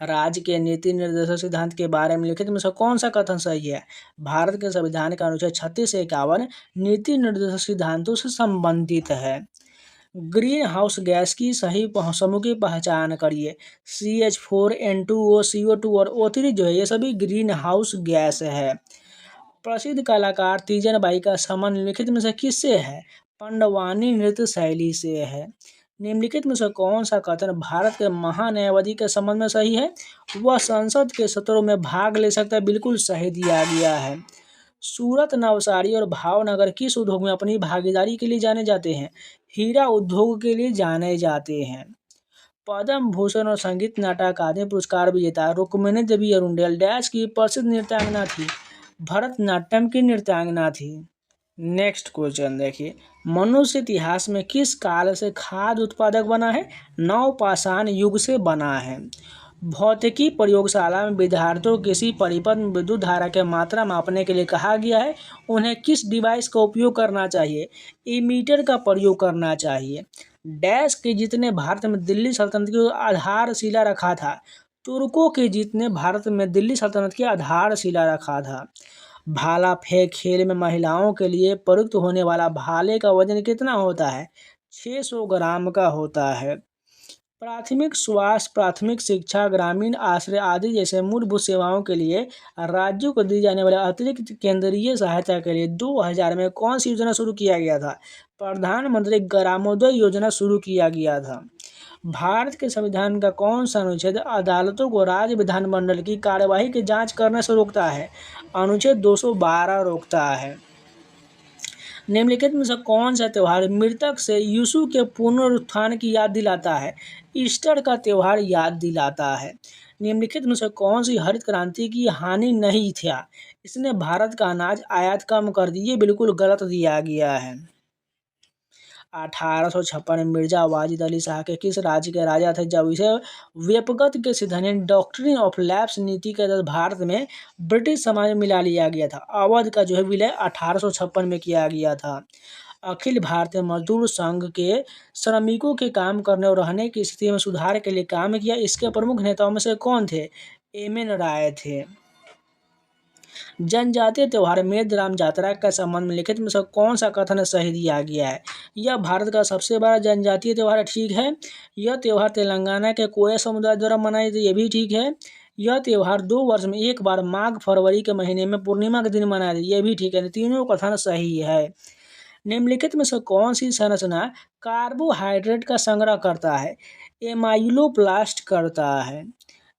राज्य के नीति निर्देशक सिद्धांत के बारे में लिखित में से कौन सा कथन सही है? भारत के संविधान का अनुच्छेद 36 से 51 नीति निर्देशक सिद्धांतों से संबंधित है। ग्रीन हाउस गैस की सही समूह की पहचान करिए। CH4, N2O, CO2 और O3 जो है ये सभी ग्रीन हाउस गैस है। प्रसिद्ध कलाकार तीजन बाई का संबंध निम्नलिखित में से किससे है? पंडवानी नृत्य शैली से है। निम्नलिखित में से कौन सा कथन भारत के महान्यायवादी के संबंध में सही है? वह संसद के सत्रों में भाग ले सकता है, बिल्कुल सही दिया गया है। सूरत, नवसारी और भावनगर किस उद्योग में अपनी भागीदारी के लिए जाने जाते हैं? हीरा उद्योग के लिए जाने जाते हैं। पद्म भूषण और संगीत नाटक अकादमी पुरस्कार विजेता रुक्मिणी देवी अरुंडेल डैश की प्रसिद्ध नृत्यांगना थी? भरतनाट्यम की नृत्यांगना थी। नेक्स्ट क्वेश्चन देखिए, मनुष्य इतिहास में किस काल से खाद्य उत्पादक बना है? नवपाषाण युग से बना है। भौतिकी प्रयोगशाला में विद्यार्थियों को किसी परिपथ में विद्युत धारा की मात्रा मापने के लिए कहा गया है? उन्हें किस डिवाइस का उपयोग करना चाहिए? इमीटर का प्रयोग करना चाहिए। डैश के जीत ने भारत में दिल्ली सल्तनत की आधारशिला रखा था? तुर्कों के जीत ने भारत में दिल्ली सल्तनत की आधारशिला रखा था। भाला फेंक खेल में महिलाओं के लिए प्रयुक्त होने वाला भाले का वजन कितना होता है? 600 ग्राम का होता है। प्राथमिक स्वास्थ्य, प्राथमिक शिक्षा, ग्रामीण आश्रय आदि जैसे मूलभूत सेवाओं के लिए राज्यों को दी जाने वाली अतिरिक्त केंद्रीय सहायता के लिए 2000 में कौन सी योजना शुरू किया गया था? प्रधानमंत्री ग्रामोदय योजना शुरू किया गया था। भारत के संविधान का कौन सा अनुच्छेद अदालतों को राज्य विधानमंडल की कार्यवाही की जांच करने से रोकता है? अनुच्छेद 212 रोकता है। निम्नलिखित में से कौन सा त्यौहार मृतक से यीशु के पुनरुत्थान की याद दिलाता है? ईस्टर का त्यौहार याद दिलाता है। निम्नलिखित में से कौन सी हरित क्रांति की हानि नहीं था? इसने भारत का अनाज आयात कम कर दी। ये बिल्कुल गलत दिया गया है। 1856 में मिर्जा वाजिद अली शाह के किस राज्य के राजा थे जब इसे व्यपगत के सिद्धांत डॉक्ट्रिन ऑफ लैप्स नीति के तहत भारत में ब्रिटिश समाज में मिला लिया गया था? अवध का जो है विलय 1856 में किया गया था। अखिल भारतीय मजदूर संघ के श्रमिकों के काम करने और रहने की स्थिति में सुधार के लिए काम किया। इसके प्रमुख नेताओं में से कौन थे? एम.एन. राय थे। जनजातीय त्यौहार मेघराम यात्रा के संबंध में लिखित में से कौन सा कथन सही दिया गया है? यह भारत का सबसे बड़ा जनजातीय त्यौहार ठीक है। यह त्यौहार तेलंगाना के कोया समुदाय द्वारा मनाया जाता है, ये भी ठीक है। यह त्यौहार 2 वर्ष में एक बार माघ फरवरी के महीने में पूर्णिमा के दिन मनाया जाता है, ये भी ठीक है। तीनों कथन सही है। निम्नलिखित में से कौन सी संरचना कार्बोहाइड्रेट का संग्रह करता है? एमाइलोप्लास्ट करता है।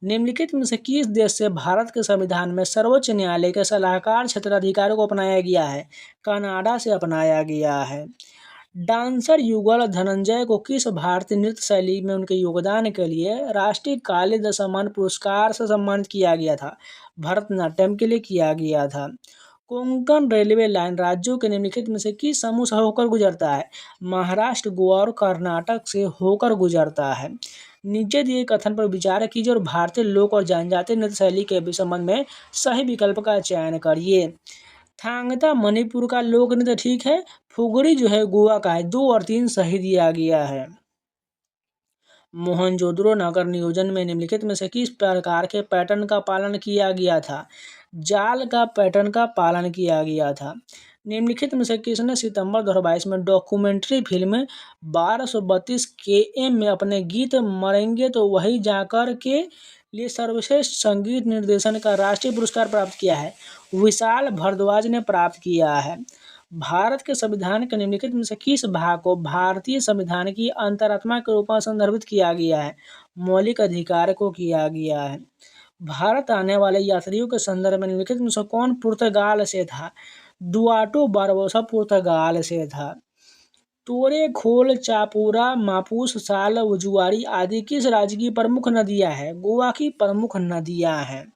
निम्नलिखित में से किस देश से भारत के संविधान में सर्वोच्च न्यायालय के सलाहकार क्षेत्राधिकार को अपनाया गया है? कनाडा से अपनाया गया है। डांसर युगल धनंजय को किस भारतीय नृत्य शैली में उनके योगदान के लिए राष्ट्रीय कालिदास सम्मान पुरस्कार से सम्मानित किया गया था? भरतनाट्यम के लिए किया गया था। कोंकण रेलवे लाइन राज्यों के निम्नलिखित में से किस समूह से होकर गुजरता है? महाराष्ट्र, गोवा और कर्नाटक से होकर गुजरता है। नीचे दिए कथन पर विचार कीजिए और भारतीय लोक और जनजातीय नृत्य शैली के संबंध में सही विकल्प का चयन करिए। थांगता मणिपुर का लोक नृत्य ठीक है। फुगड़ी जो है गोवा का है। 2 और 3 सही दिया गया है। मोहनजोदड़ो नगर नियोजन में निम्नलिखित में से किस प्रकार के पैटर्न का पालन किया गया था? जाल का पैटर्न का पालन किया गया था। निम्नलिखित में से किसने सितंबर 2022 में डॉक्यूमेंट्री फिल्म 1232 km में अपने गीत मरेंगे तो वही जाकर के लिए सर्वश्रेष्ठ संगीत निर्देशन का राष्ट्रीय पुरस्कार प्राप्त किया है? विशाल भारद्वाज ने प्राप्त किया है। भारत के संविधान के निम्नलिखित में से किस भाग को भारतीय संविधान की अंतरात्मा के रूप में संदर्भित किया गया है? मौलिक अधिकार को किया गया है। भारत आने वाले यात्रियों के संदर्भ में निम्नलिखित में से कौन पुर्तगाल से था? दुआटो बारबोसा पुर्तगाल से था। तोरे खोल, चापूरा, मापूस, साल, जुआरी आदि किस राज्य की प्रमुख नदियां हैं? गोवा की प्रमुख नदियां हैं।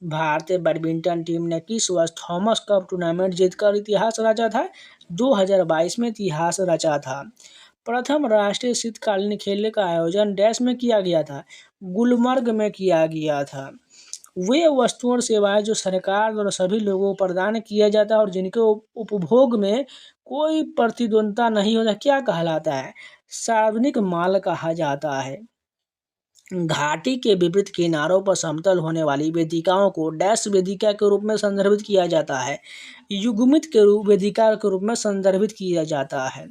भारतीय बैडमिंटन टीम ने किस वर्ष थॉमस कप टूर्नामेंट जीतकर इतिहास रचा था? 2022 में इतिहास रचा था। प्रथम राष्ट्रीय शीतकालीन खेल का आयोजन डैश में किया गया था? गुलमर्ग में किया गया था। वे वस्तुएं और सेवाएं जो सरकार द्वारा सभी लोगों को प्रदान किया जाता है और जिनके उपभोग में कोई प्रतिद्वंद्विता नहीं होता, क्या कहलाता है? सार्वजनिक माल कहा जाता है। घाटी के विपरीत किनारों पर समतल होने वाली वेदिकाओं को डैश वेदिका के रूप में संदर्भित किया जाता है? युग्मित के रूप वेदिका के रूप में संदर्भित किया जाता है।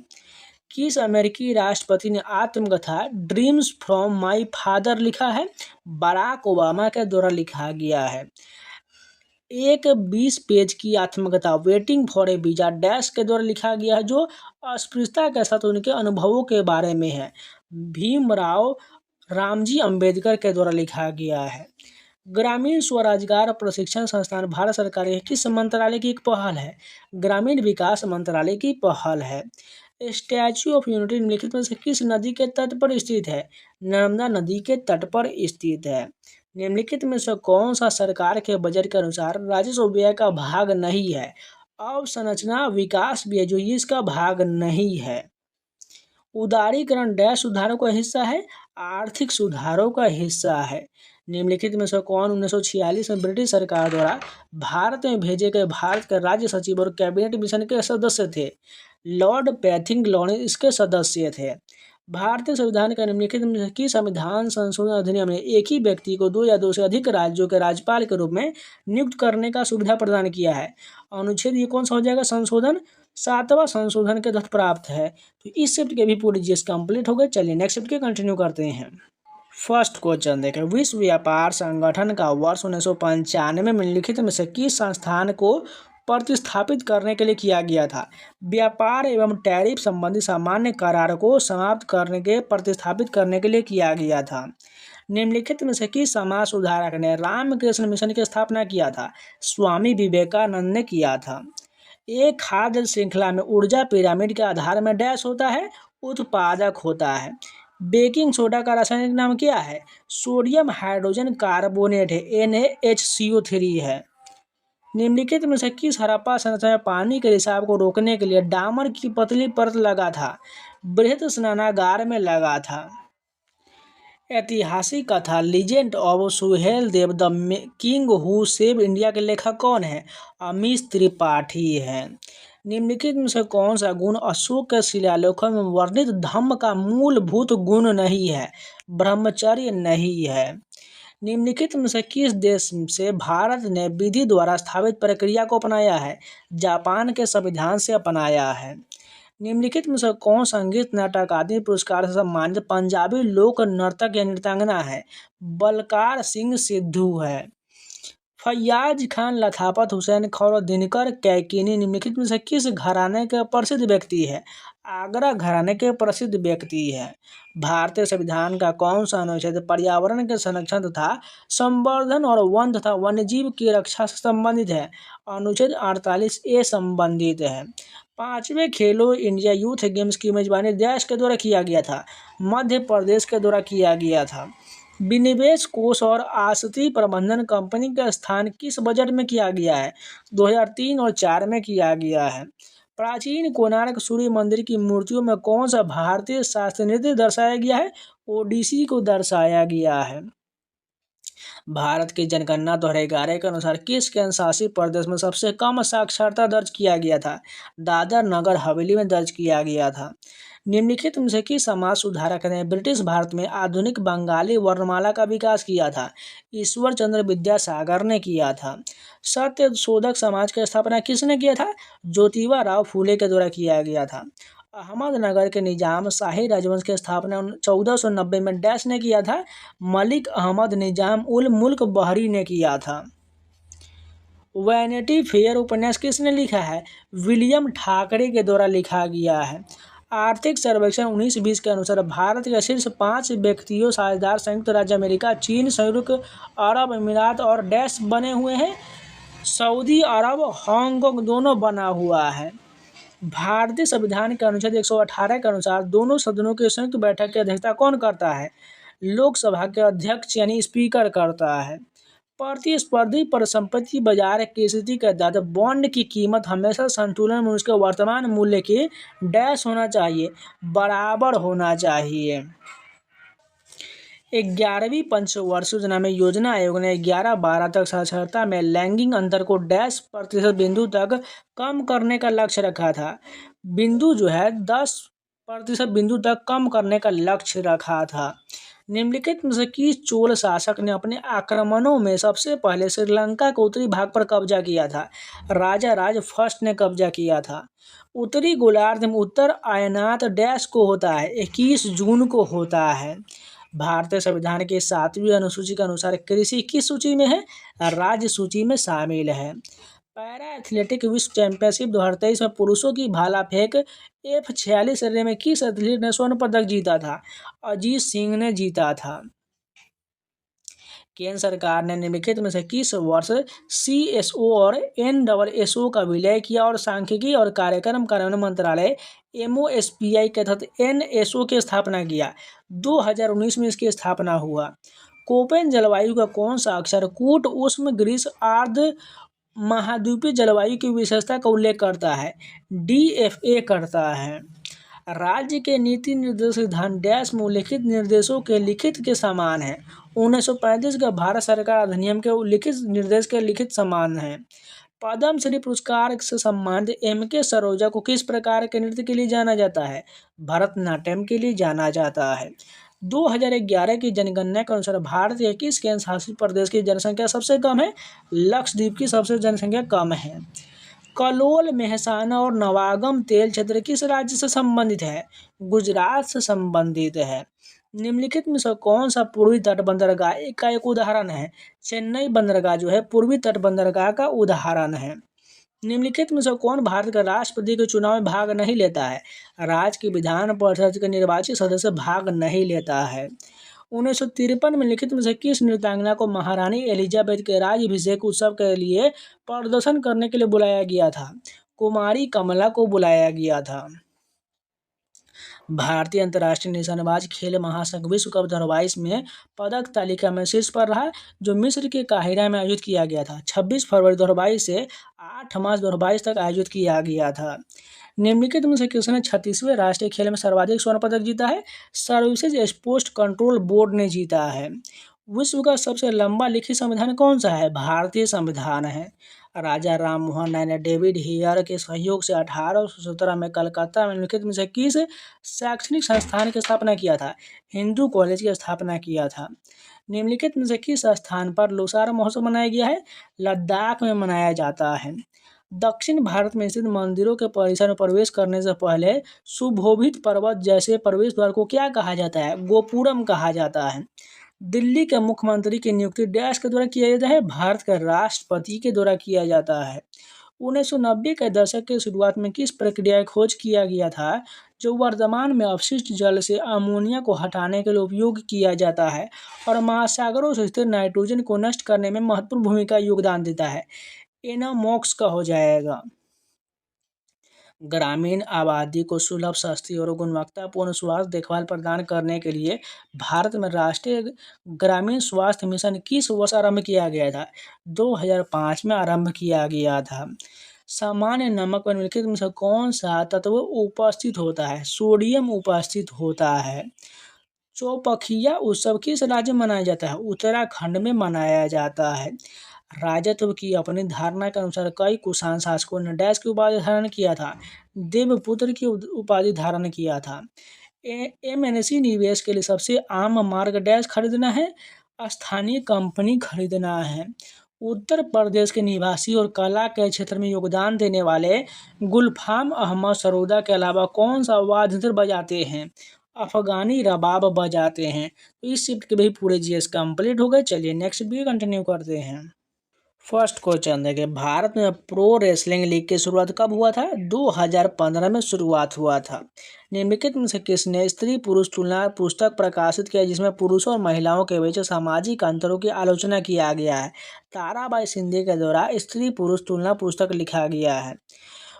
किस अमेरिकी राष्ट्रपति ने आत्मकथा ड्रीम्स फ्रॉम माई फादर लिखा है? बराक ओबामा के द्वारा लिखा गया है। एक 20 पेज की आत्मकथा waiting for A visa dash के द्वारा लिखा गया है जो अस्पृश्यता के साथ उनके अनुभवों के बारे में है? भीमराव रामजी अंबेडकर के द्वारा लिखा गया है। ग्रामीण स्वरोजगार प्रशिक्षण संस्थान भारत सरकार के किस मंत्रालय की एक पहल है? ग्रामीण विकास मंत्रालय की पहल है। स्टैच्यू ऑफ यूनिटी निम्नलिखित में से किस नदी के तट पर स्थित है? नर्मदा नदी के तट पर स्थित है। निम्नलिखित में से कौन सा सरकार के बजट के अनुसार राजस्व व्यय का भाग नहीं है? अवसंरचना विकास व्यय जो इसका भाग नहीं है। उदारीकरण डैश सुधारों का हिस्सा है? आर्थिक सुधारों का हिस्सा है। निम्नलिखित में से कौन 1946 में ब्रिटिश सरकार द्वारा भारत में भेजे गए भारत के राज्य सचिव और कैबिनेट मिशन के सदस्य थे? लॉर्ड पैथिंग लॉरेंस इसके सदस्य थे। भारतीय संविधान का निम्नलिखित में से किस संविधान संशोधन अधिनियम ने एक ही व्यक्ति को 2 या 2 से अधिक राज्यों के राज्यपाल के रूप में नियुक्त करने का सुविधा प्रदान किया है? अनुच्छेद ये कौन सा हो जाएगा संशोधन? 7वां संशोधन के तहत प्राप्त है। तो इस शिफ्ट के भी पूरी जीएस कंप्लीट हो गए। चलिए नेक्स्ट शिफ्ट के कंटिन्यू करते हैं। फर्स्ट क्वेश्चन देखें, विश्व व्यापार संगठन का वर्ष 1995 में निम्नलिखित में से किस संस्थान को प्रतिस्थापित करने के लिए किया गया था? व्यापार एवं टैरिफ संबंधी सामान्य करार को समाप्त करने के प्रतिस्थापित करने के लिए किया गया था। निम्नलिखित में से किस समाज सुधारक ने रामकृष्ण मिशन की स्थापना किया था? स्वामी विवेकानंद ने किया था। एक खाद्य श्रृंखला में ऊर्जा पिरामिड के आधार में डैश होता है, उत्पादक होता है। बेकिंग सोडा का रासायनिक नाम क्या है? सोडियम हाइड्रोजन कार्बोनेट है, NaHCO3 है। निम्नलिखित में से किस हड़प्पा संरचना में पानी के रिसाव को रोकने के लिए डामर की पतली परत लगा था? बृहत स्नानागार में लगा था। ऐतिहासिक कथा legend of Suheldev the king who save India के लेखक कौन है? अमीश त्रिपाठी है। निम्नलिखित में से कौन सा गुण अशोक के शिलालेखों में वर्णित धम्म का मूलभूत गुण नहीं है? ब्रह्मचर्य नहीं है। निम्नलिखित में से किस देश से भारत ने विधि द्वारा स्थापित प्रक्रिया को अपनाया है? जापान के संविधान से अपनाया है। निम्नलिखित में से कौन संगीत नाटक अकादमी पुरस्कार से सम्मानित पंजाबी लोक नर्तक या नृत्यांगना है? बलकार सिंह सिद्धू है। फैयाज खान, लथापत हुसैन, खौर, दिनकर कैकिनी निम्नलिखित में से किस घराने के प्रसिद्ध व्यक्ति है? आगरा घराने के प्रसिद्ध व्यक्ति है। भारतीय संविधान का कौन सा अनुच्छेद पर्यावरण के संरक्षण तथा संवर्धन और वन तथा वन्यजीव की रक्षा से संबंधित है? अनुच्छेद 48A संबंधित है। 5वें खेलो इंडिया यूथ गेम्स की मेजबानी देश के द्वारा किया गया था? मध्य प्रदेश के द्वारा किया गया था। विनिवेश कोष और आश्रित प्रबंधन कंपनी का स्थान किस बजट में किया गया है? 2003 और 4 में किया गया है। प्राचीन कोणार्क सूर्य मंदिर की मूर्तियों में कौन सा भारतीय शास्त्रीय नृत्य दर्शाया गया है? ओडिसी को दर्शाया गया है। भारत की जनगणना 2011 के अनुसार किस केंद्र शासित प्रदेश में सबसे कम साक्षरता दर्ज किया गया था? दादर नगर हवेली में दर्ज किया गया था। निम्नलिखित में से किस समाज सुधारक ने ब्रिटिश भारत में आधुनिक बंगाली वर्णमाला का विकास किया था? ईश्वर चंद्र विद्यासागर ने किया था। सत्य शोधक समाज की स्थापना किसने किया था? ज्योतिबा राव फूले के द्वारा किया गया था। अहमदनगर के निजाम शाही राजवंश की स्थापना 1490 में डैश ने किया था? मलिक अहमद निजाम उल मुल्क बहरी ने किया था। वैनिटी फेयर उपन्यास किसने लिखा है? विलियम ठाकरे के द्वारा लिखा गया है। आर्थिक सर्वेक्षण 1920 के अनुसार भारत के शीर्ष 5 व्यक्तियों साझेदार संयुक्त राज्य अमेरिका, चीन, संयुक्त अरब अमीरात और डैश बने हुए हैं? सऊदी अरब, हांगकांग दोनों बना हुआ है। भारतीय संविधान के अनुच्छेद 118 के अनुसार दोनों सदनों की संयुक्त बैठक की अध्यक्षता कौन करता है? लोकसभा के अध्यक्ष यानी स्पीकर करता है। प्रतिस्पर्धी परिसंपत्ति बाजार की स्थिति के तहत बॉन्ड की कीमत हमेशा संतुलन में उसके वर्तमान मूल्य के डैश होना चाहिए, बराबर होना चाहिए। 11वीं पंचवर्षीय योजना में योजना आयोग ने 11-12 तक साक्षरता में लैंगिक अंतर को डैश प्रतिशत बिंदु तक कम करने का लक्ष्य रखा था। बिंदु जो है 10% बिंदु तक कम करने का लक्ष्य रखा था। निम्नलिखित में से किस चोल शासक ने अपने आक्रमणों में सबसे पहले श्रीलंका के उत्तरी भाग पर कब्जा किया था? राजा राज फर्स्ट ने कब्जा किया था। उत्तरी गोलार्ध में उत्तर अयनात डैश को होता है? 21 जून को होता है। भारतीय संविधान के 7वीं अनुसूची के अनुसार कृषि किस सूची में है? राज्य सूची में शामिल है। पैरा एथलेटिक विश्व चैंपियनशिप 2023 में पुरुषों की भाला फेंक F46 श्रेणी में किस एथलीट ने स्वर्ण पदक जीता था? अजीत सिंह ने जीता था। केंद्र सरकार ने निम्नलिखित में से किस वर्ष CSO और NSSO का विलय किया और सांख्यिकी और कार्यक्रम कार्यान्वयन मंत्रालय MOSPI के तहत NSO की स्थापना किया? 2019 में इसकी स्थापना हुआ। कोपेन जलवायु का कौन सा अक्षर कूट उष्ण ग्रीष्म आर्द्र महाद्वीपीय जलवायु की विशेषता का उल्लेख करता है? DFA करता है। राज्य के नीति निर्देश सिद्धांत डैश में उल्लिखित निर्देशों के लिखित के समान है? 1935 का भारत सरकार अधिनियम के लिखित निर्देश के लिखित समान है। पद्मश्री पुरस्कार से सम्मानित MK सरोजा को किस प्रकार के नृत्य के लिए जाना जाता है? भरतनाट्यम के लिए जाना जाता है। 2011 की जनगणना के अनुसार भारत के किस केंद्र शासित प्रदेश की जनसंख्या सबसे कम है? लक्षद्वीप की सबसे जनसंख्या कम है। कलोल, मेहसाना और नवागम तेल क्षेत्र किस राज्य से संबंधित है? गुजरात से संबंधित है। निम्नलिखित में से कौन सा पूर्वी तट बंदरगाह का एक उदाहरण है? चेन्नई बंदरगाह जो है पूर्वी तट बंदरगाह का उदाहरण है। निम्नलिखित में से कौन भारत का राष्ट्रपति के चुनाव में भाग नहीं लेता है? राज्य की विधान परिषद के निर्वाचित सदस्य भाग नहीं लेता है। 1953 में लिखित में से किस नृत्यांगना को महारानी एलिजाबेथ के राज्याभिषेक उत्सव के लिए प्रदर्शन करने के लिए बुलाया गया था? कुमारी कमला को बुलाया गया था। भारतीय अंतर्राष्ट्रीय निशानेबाज खेल महासंघ विश्व कप 2022 में पदक तालिका में शीर्ष पर रहा, जो मिस्र के काहिरा में आयोजित किया गया था। 26 फरवरी 2022 से 8 मार्च 2022 तक आयोजित किया गया था। निम्नलिखित में से किसने 36वें राष्ट्रीय खेल में सर्वाधिक स्वर्ण पदक जीता है? सर्विसेज एक्सपोर्ट कंट्रोल बोर्ड ने जीता है। विश्व का सबसे लंबा लिखित संविधान कौन सा है? भारतीय संविधान है। राजा राम मोहन राय ने डेविड हियर के सहयोग से 1817 में कलकत्ता में निम्नलिखित में से किस शैक्षणिक संस्थान की स्थापना किया था? हिंदू कॉलेज की स्थापना किया था। निम्नलिखित में से किस स्थान पर लोसार महोत्सव मनाया गया है? लद्दाख में मनाया जाता है। दक्षिण भारत में स्थित मंदिरों के परिसर में प्रवेश करने से पहले सुशोभित पर्वत जैसे प्रवेश द्वार को क्या कहा जाता है? गोपुरम कहा जाता है। दिल्ली के मुख्यमंत्री की नियुक्ति डैश के द्वारा किया जाता है? भारत के राष्ट्रपति के द्वारा किया जाता है। 1990 के दशक के शुरुआत में किस प्रक्रिया की खोज किया गया था, जो वर्तमान में अपशिष्ट जल से अमोनिया को हटाने के लिए उपयोग किया जाता है और महासागरों से स्थित नाइट्रोजन को नष्ट करने में महत्वपूर्ण भूमिका योगदान देता है? एनामॉक्स का हो जाएगा। ग्रामीण आबादी को सुलभ, सस्ती और गुणवत्तापूर्ण स्वास्थ्य देखभाल प्रदान करने के लिए भारत में राष्ट्रीय ग्रामीण स्वास्थ्य मिशन किस वर्ष आरंभ किया गया था? 2005 में आरंभ किया गया था। सामान्य नमक में निम्नलिखित में से कौन सा तत्व उपस्थित होता है? सोडियम उपस्थित होता है। चौपखिया उत्सव किस राज्य में मनाया जाता है? उत्तराखंड में मनाया जाता है। राजत्व की अपनी धारणा के अनुसार कई कुषाण शासकों ने डैश की उपाधि धारण किया था? देवपुत्र की उपाधि धारण किया था। एमएनसी निवेश के लिए सबसे आम मार्ग डैश खरीदना है? स्थानीय कंपनी खरीदना है। उत्तर प्रदेश के निवासी और कला के क्षेत्र में योगदान देने वाले गुलफाम अहमद सरोदा के अलावा कौन सा वाद्य यंत्र बजाते हैं? अफगानी रबाब बजाते हैं। तो इस शिफ्ट के भी पूरे जीएस कंप्लीट हो गए। चलिए नेक्स्ट वीडियो कंटिन्यू करते हैं। फर्स्ट क्वेश्चन देखिए, भारत में प्रो रेसलिंग लीग की शुरुआत कब हुआ था? 2015 में शुरुआत हुआ था। निम्नलिखित में से किसने स्त्री पुरुष तुलना पुस्तक प्रकाशित किया जिसमें पुरुषों और महिलाओं के बीच सामाजिक अंतरों की आलोचना किया गया है? ताराबाई सिंधे के द्वारा स्त्री पुरुष तुलना पुस्तक लिखा गया है।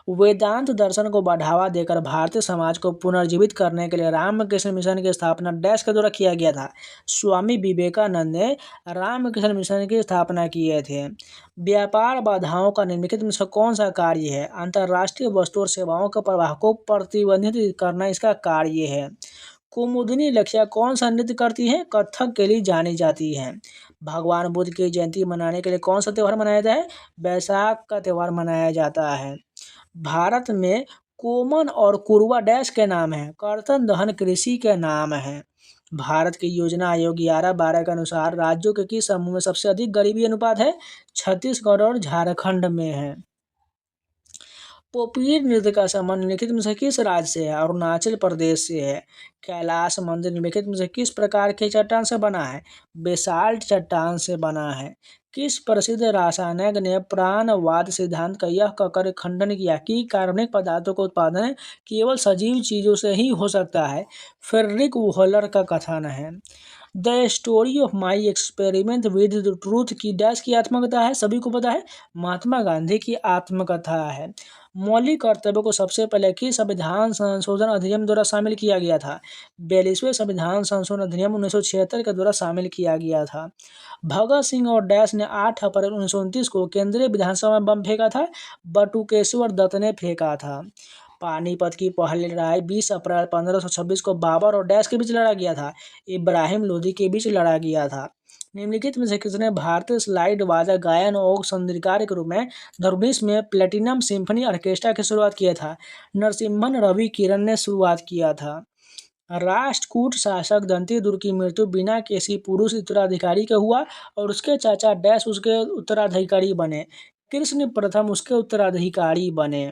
वेदांत दर्शन को बढ़ावा देकर भारतीय समाज को पुनर्जीवित करने के लिए रामकृष्ण मिशन की स्थापना डैश के द्वारा किया गया था? स्वामी विवेकानंद ने रामकृष्ण मिशन की स्थापना किए थे। व्यापार बाधाओं का निम्नलिखित में से कौन सा कार्य है? अंतर्राष्ट्रीय वस्तु और सेवाओं के प्रवाह को प्रतिबंधित करना इसका कार्य है। कुमुदिनी लक्ष्य कौन सा नृत्य करती है? कथक के लिए जानी जाती है। भगवान बुद्ध की जयंती मनाने के लिए कौन सा त्यौहार मनाया जाता है? बैसाख का त्यौहार मनाया जाता है। भारत में कोमन और कुरवा डैश के नाम है? कर्तन दहन कृषि के नाम है। भारत की योजना आयोग 11-12 के अनुसार राज्यों के किस समूह में सबसे अधिक गरीबी अनुपात है? छत्तीसगढ़ और झारखंड में है। पोपीर नृत्य का संबंध निम्नलिखित में से किस राज्य से है? अरुणाचल प्रदेश से है। कैलाश मंदिर निम्नलिखित में से किस प्रकार के चट्टान से बना है? बेसाल्ट चट्टान से बना है। किस प्रसिद्ध रासायनिक ने प्राणवाद सिद्धांत का यह कहकर खंडन किया कि कार्बनिक पदार्थों का उत्पादन केवल सजीव चीजों से ही हो सकता है? फ्रेडरिक वोहलर का कथन है। The story of my experiment with the truth की डैश की आत्मकथा है? सभी को पता है, महात्मा गांधी की आत्मकथा है। मौलिक कर्तव्यों को सबसे पहले किस संविधान संशोधन अधिनियम द्वारा शामिल किया गया था? 42वें संविधान संशोधन अधिनियम 1976 के द्वारा शामिल किया गया था। भगत सिंह और डैश ने 8 अप्रैल 1929 को केंद्रीय विधानसभा में बम फेंका था? बटुकेश्वर दत्त ने फेंका था। पानीपत की पहली लड़ाई 20 अप्रैल 1526 को बाबर और डैश के बीच लड़ा गया था? इब्राहिम लोदी के बीच लड़ा गया था। निम्नलिखित में से किसने भारतीय स्लाइड वादक गायन और संगीतकार के रूप में 2019 में प्लेटिनम सिम्फनी ऑर्केस्ट्रा की शुरुआत किया था? नरसिम्हन रवि किरण ने शुरुआत किया था। राष्ट्रकूट शासक दंतीदुर्र की मृत्यु बिना किसी पुरुष उत्तराधिकारी के हुआ और उसके चाचा डैश उसके उत्तराधिकारी बने? कृष्ण प्रथम उसके उत्तराधिकारी बने।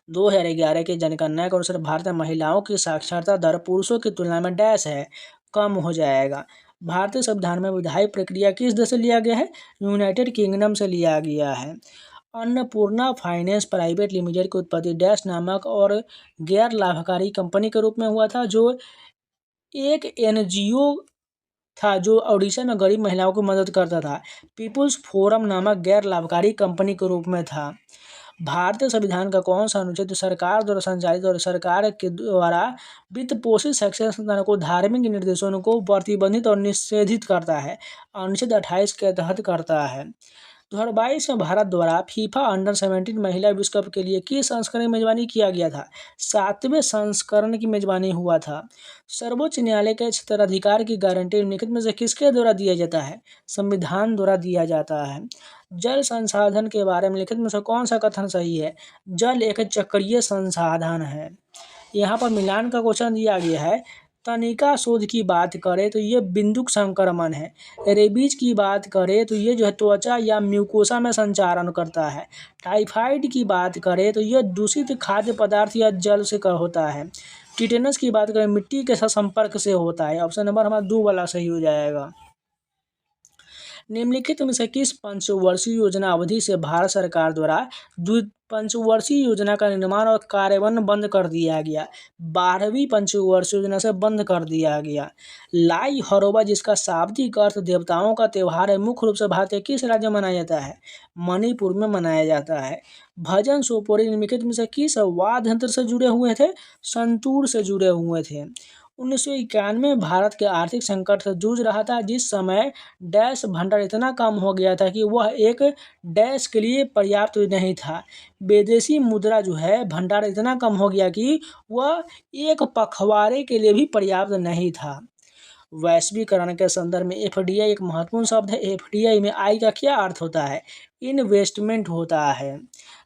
2011 की जनगणना के अनुसार भारत में महिलाओं की साक्षरता दर पुरुषों की तुलना में डैश है, कम हो जाएगा। भारतीय संविधान में विधायी प्रक्रिया किस देश से लिया गया है? यूनाइटेड किंगडम से लिया गया है। अन्नपूर्णा फाइनेंस प्राइवेट लिमिटेड की उत्पत्ति डैश नामक और गैर लाभकारी कंपनी के रूप में हुआ था, जो एक एनजीओ था जो ओडिशा में गरीब महिलाओं की मदद करता था। पीपुल्स फोरम नामक गैर लाभकारी कंपनी के रूप में था। भारतीय संविधान का कौन सा अनुच्छेद सरकार द्वारा संचालित और सरकार के द्वारा वित्त पोषित शैक्षणिक संस्थानों को धार्मिक निर्देशों को प्रतिबंधित और निषेधित करता है? अनुच्छेद 28 के तहत करता है। 2022 में भारत द्वारा फीफा अंडर-17 महिला विश्व कप के लिए किस संस्करण की मेजबानी किया गया था? 7वें संस्करण की मेजबानी हुआ था। सर्वोच्च न्यायालय के क्षेत्राधिकार की गारंटी निम्नलिखित में से किसके द्वारा दिया जाता है? संविधान द्वारा दिया जाता है। जल संसाधन के बारे में लिखित में से कौन सा कथन सही है? जल एक चक्रीय संसाधन है। यहाँ पर मिलान का क्वेश्चन दिया गया है। तनिका शोध की बात करें तो ये बिंदुक संक्रमण है। रेबीज की बात करें तो ये जो है त्वचा या म्यूकोसा में संचारण करता है। टाइफाइड की बात करें तो ये दूषित खाद्य पदार्थ या जल से होता है। टिटेनस की बात करें मिट्टी के साथ संपर्क से होता है। ऑप्शन नंबर हमारा 2 वाला सही हो जाएगा। निम्नलिखित में से किस पंचवर्षीय योजना अवधि से भारत सरकार द्वारा पंचवर्षीय योजना का निर्माण और कार्यान्वयन बंद कर दिया गया? 12वीं पंचवर्षीय योजना से बंद कर दिया गया। लाई हरोबा, जिसका शाब्दिक अर्थ देवताओं का त्यौहार है, मुख्य रूप से भारत के किस राज्य में मनाया जाता है? मणिपुर में मनाया जाता है। भजन सोपोरी निम्नलिखित में से किस वाद्य यंत्र से जुड़े हुए थे? संतूर से जुड़े हुए थे। 1991 में भारत के आर्थिक संकट से जूझ रहा था, जिस समय डैश भंडार इतना कम हो गया था कि वह एक डैश के लिए पर्याप्त नहीं था। विदेशी मुद्रा जो है भंडार इतना कम हो गया कि वह एक पखवाड़े के लिए भी पर्याप्त नहीं था। वैश्वीकरण के संदर्भ में एफडीआई एक महत्वपूर्ण शब्द है। एफडीआई में आई का क्या अर्थ होता है? इन्वेस्टमेंट होता है।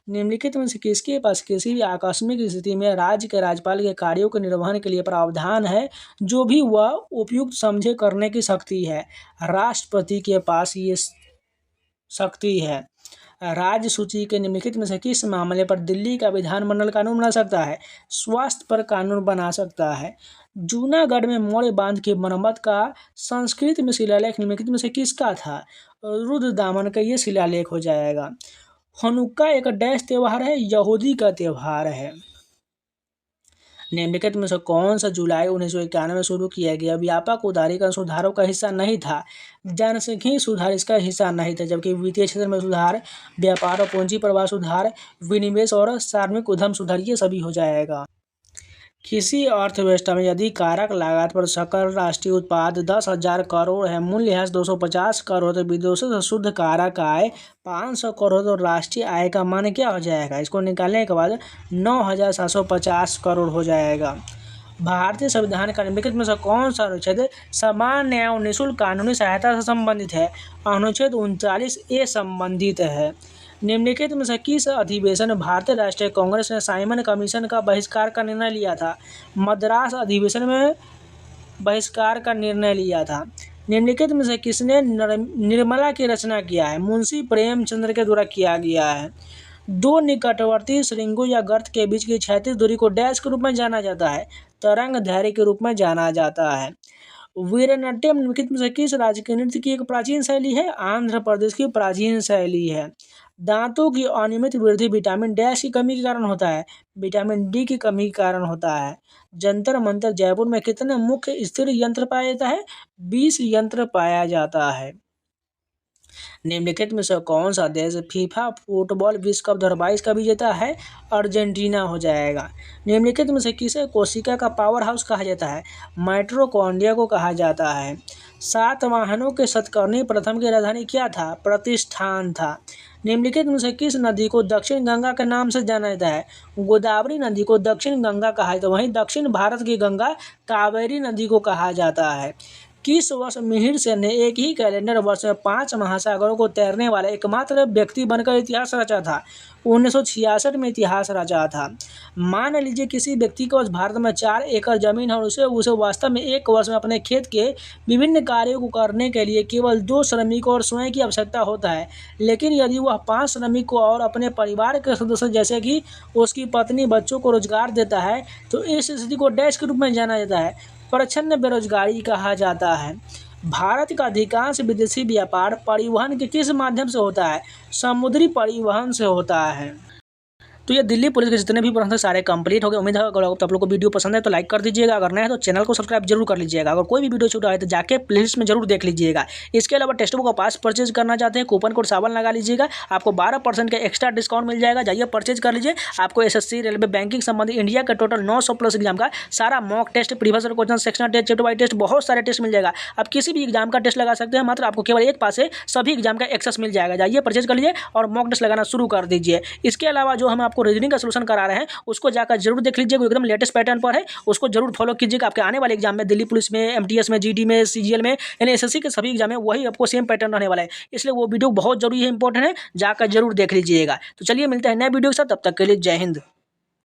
निम्नलिखित में से किसके पास किसी भी आकस्मिक स्थिति में राज्य के राज्यपाल के कार्यों के निर्वहन के लिए प्रावधान है, जो भी वह उपयुक्त समझे करने की शक्ति है? राष्ट्रपति के पास ये शक्ति है। राज्य सूची के निम्नलिखित में से किस मामले पर दिल्ली का विधानमंडल कानून बना सकता है? स्वास्थ्य पर कानून बना सकता है। जूनागढ़ में मौर्य बांध की मरम्मत का संस्कृत में शिलालेख निम्नलिखित में से किसका था? रुद्रदामन का ये शिलालेख हो जाएगा। हनुक्का एक डैश त्यौहार है? यहूदी का त्यौहार है। निम्नलिखित में से कौन सा जुलाई 1991 में शुरू किया गया व्यापक उदारीकरण सुधारों का हिस्सा नहीं था? जनसंख्यिकी सुधार इसका हिस्सा नहीं था, जबकि वित्तीय क्षेत्र में सुधार, व्यापार और पूंजी प्रवाह सुधार, विनिवेश और सार्वजनिक उद्यम सुधार ये सभी हो जाएगा। किसी अर्थव्यवस्था में यदि कारक लागत पर सकल राष्ट्रीय उत्पाद 10,000 करोड़ है, मूल्यह्रास 250 करोड़, तो विदेशों से शुद्ध कारक आय 500 करोड़, तो राष्ट्रीय आय का मान क्या हो जाएगा? इसको निकालने के बाद 9,750 करोड़ हो जाएगा। भारतीय संविधान का निम्नलिखित में से कौन सा अनुच्छेद समान न्याय और निःशुल्क कानूनी सहायता से संबंधित है? अनुच्छेद 39A संबंधित है। निम्नलिखित में से किस अधिवेशन में भारतीय राष्ट्रीय कांग्रेस ने साइमन कमीशन का बहिष्कार का निर्णय लिया था? मद्रास अधिवेशन में बहिष्कार का निर्णय लिया था। निम्नलिखित में से किसने निर्मला की रचना किया है? मुंशी प्रेमचंद्र के द्वारा किया गया है। दो निकटवर्ती श्रृंगों या गर्त के बीच की क्षैतिज दूरी को डैश के रूप में जाना जाता है? तरंग दैर्घ्य के रूप में जाना जाता है। वीरनाट्यम निम्नलिखित में से किस राज्य के नृत्य की एक प्राचीन शैली है? आंध्र प्रदेश की प्राचीन शैली है। दांतों की अनियमित वृद्धि विटामिन डैश की कमी के कारण होता है? विटामिन डी की कमी के कारण होता है। जंतर मंतर जयपुर में कितने मुख्य स्थिर यंत्र पाया जाता है? 20 यंत्र पाया जाता है। निम्नलिखित में से कौन सा देश फीफा फुटबॉल विश्व कप 2022 का विजेता है? अर्जेंटीना हो जाएगा। निम्नलिखित में से किसे कोशिका का पावर हाउस कहा जाता है? माइटोकॉन्ड्रिया को कहा जाता है। सातवाहनों के शतकर्णी प्रथम की राजधानी क्या था? प्रतिष्ठान था। निम्नलिखित में से किस नदी को दक्षिण गंगा के नाम से जाना जाता है? गोदावरी नदी को दक्षिण गंगा कहा जाता है, वहीं दक्षिण भारत की गंगा कावेरी नदी को कहा जाता है। किस वर्ष मिहिर सेन ने एक ही कैलेंडर वर्ष में 5 महासागरों को तैरने वाला एकमात्र व्यक्ति बनकर इतिहास रचा था? 1966 में इतिहास रचा था। मान लीजिए किसी व्यक्ति के पास भारत में 4 एकड़ ज़मीन है और उसे उसे वास्तव में 1 वर्ष में अपने खेत के विभिन्न कार्यों को करने के लिए केवल 2 श्रमिकों और स्वयं की आवश्यकता होता है। लेकिन यदि वह 5 श्रमिकों और अपने परिवार के सदस्य जैसे कि उसकी पत्नी, बच्चों को रोजगार देता है, तो इस स्थिति को डैश के रूप में जाना जाता है, प्रच्छन्न बेरोजगारी कहा जाता है। भारत का अधिकांश विदेशी व्यापार परिवहन के किस माध्यम से होता है? समुद्री परिवहन से होता है। तो ये दिल्ली पुलिस के जितने भी प्रश्न थे सारे कंप्लीट हो गए। उम्मीद है अगर आप लोग को वीडियो पसंद है तो लाइक कर दीजिएगा, अगर नहीं है तो चैनल को सब्सक्राइब जरूर कर लीजिएगा। अगर कोई भी वीडियो छूटा है तो जाके प्लेलिस्ट में जरूर देख लीजिएगा। इसके अलावा टेक्स्ट बुक का पास परचेज करना चाहते हैं, कूपन कोड सावन लगा लीजिएगा, आपको 12% का एक्स्ट्रा डिस्काउंट मिल जाएगा। जाइए परचेज कर लीजिए। आपको एसएससी, रेलवे, बैंकिंग संबंधी इंडिया का टोटल 900 प्लस एग्जाम का सारा mock test, previous question, sectional test, chapter wise test, बहुत सारे टेस्ट मिल जाएगा। आप किसी भी एग्जाम का टेस्ट लगा सकते हैं, मात्र आपको केवल एक पास से सभी एग्जाम का एक्सेस मिल जाएगा। जाइए परचेज कर लीजिए और मॉक टेस्ट लगाना शुरू कर दीजिए। इसके अलावा जो हम आपको रीजनिंग का सोल्यूशन करा रहे हैं उसको जाकर जरूर देख लीजिएगा, एकदम लेटेस्ट पैटर्न पर है, उसको जरूर फॉलो कीजिएगा। आपके आने वाले एग्जाम में दिल्ली पुलिस में, एमटीएस में, जीडी में, सीजीएल में, यानी एसएससी के सभी एग्जाम में वही आपको सेम पैटर्न रहने वाला है। इसलिए वो वीडियो बहुत जरूरी है, इंपॉर्टेंट है, जाकर जरूर देख लीजिएगा। तो चलिए मिलते हैं नए वीडियो के साथ, तब तक के लिए जय हिंद।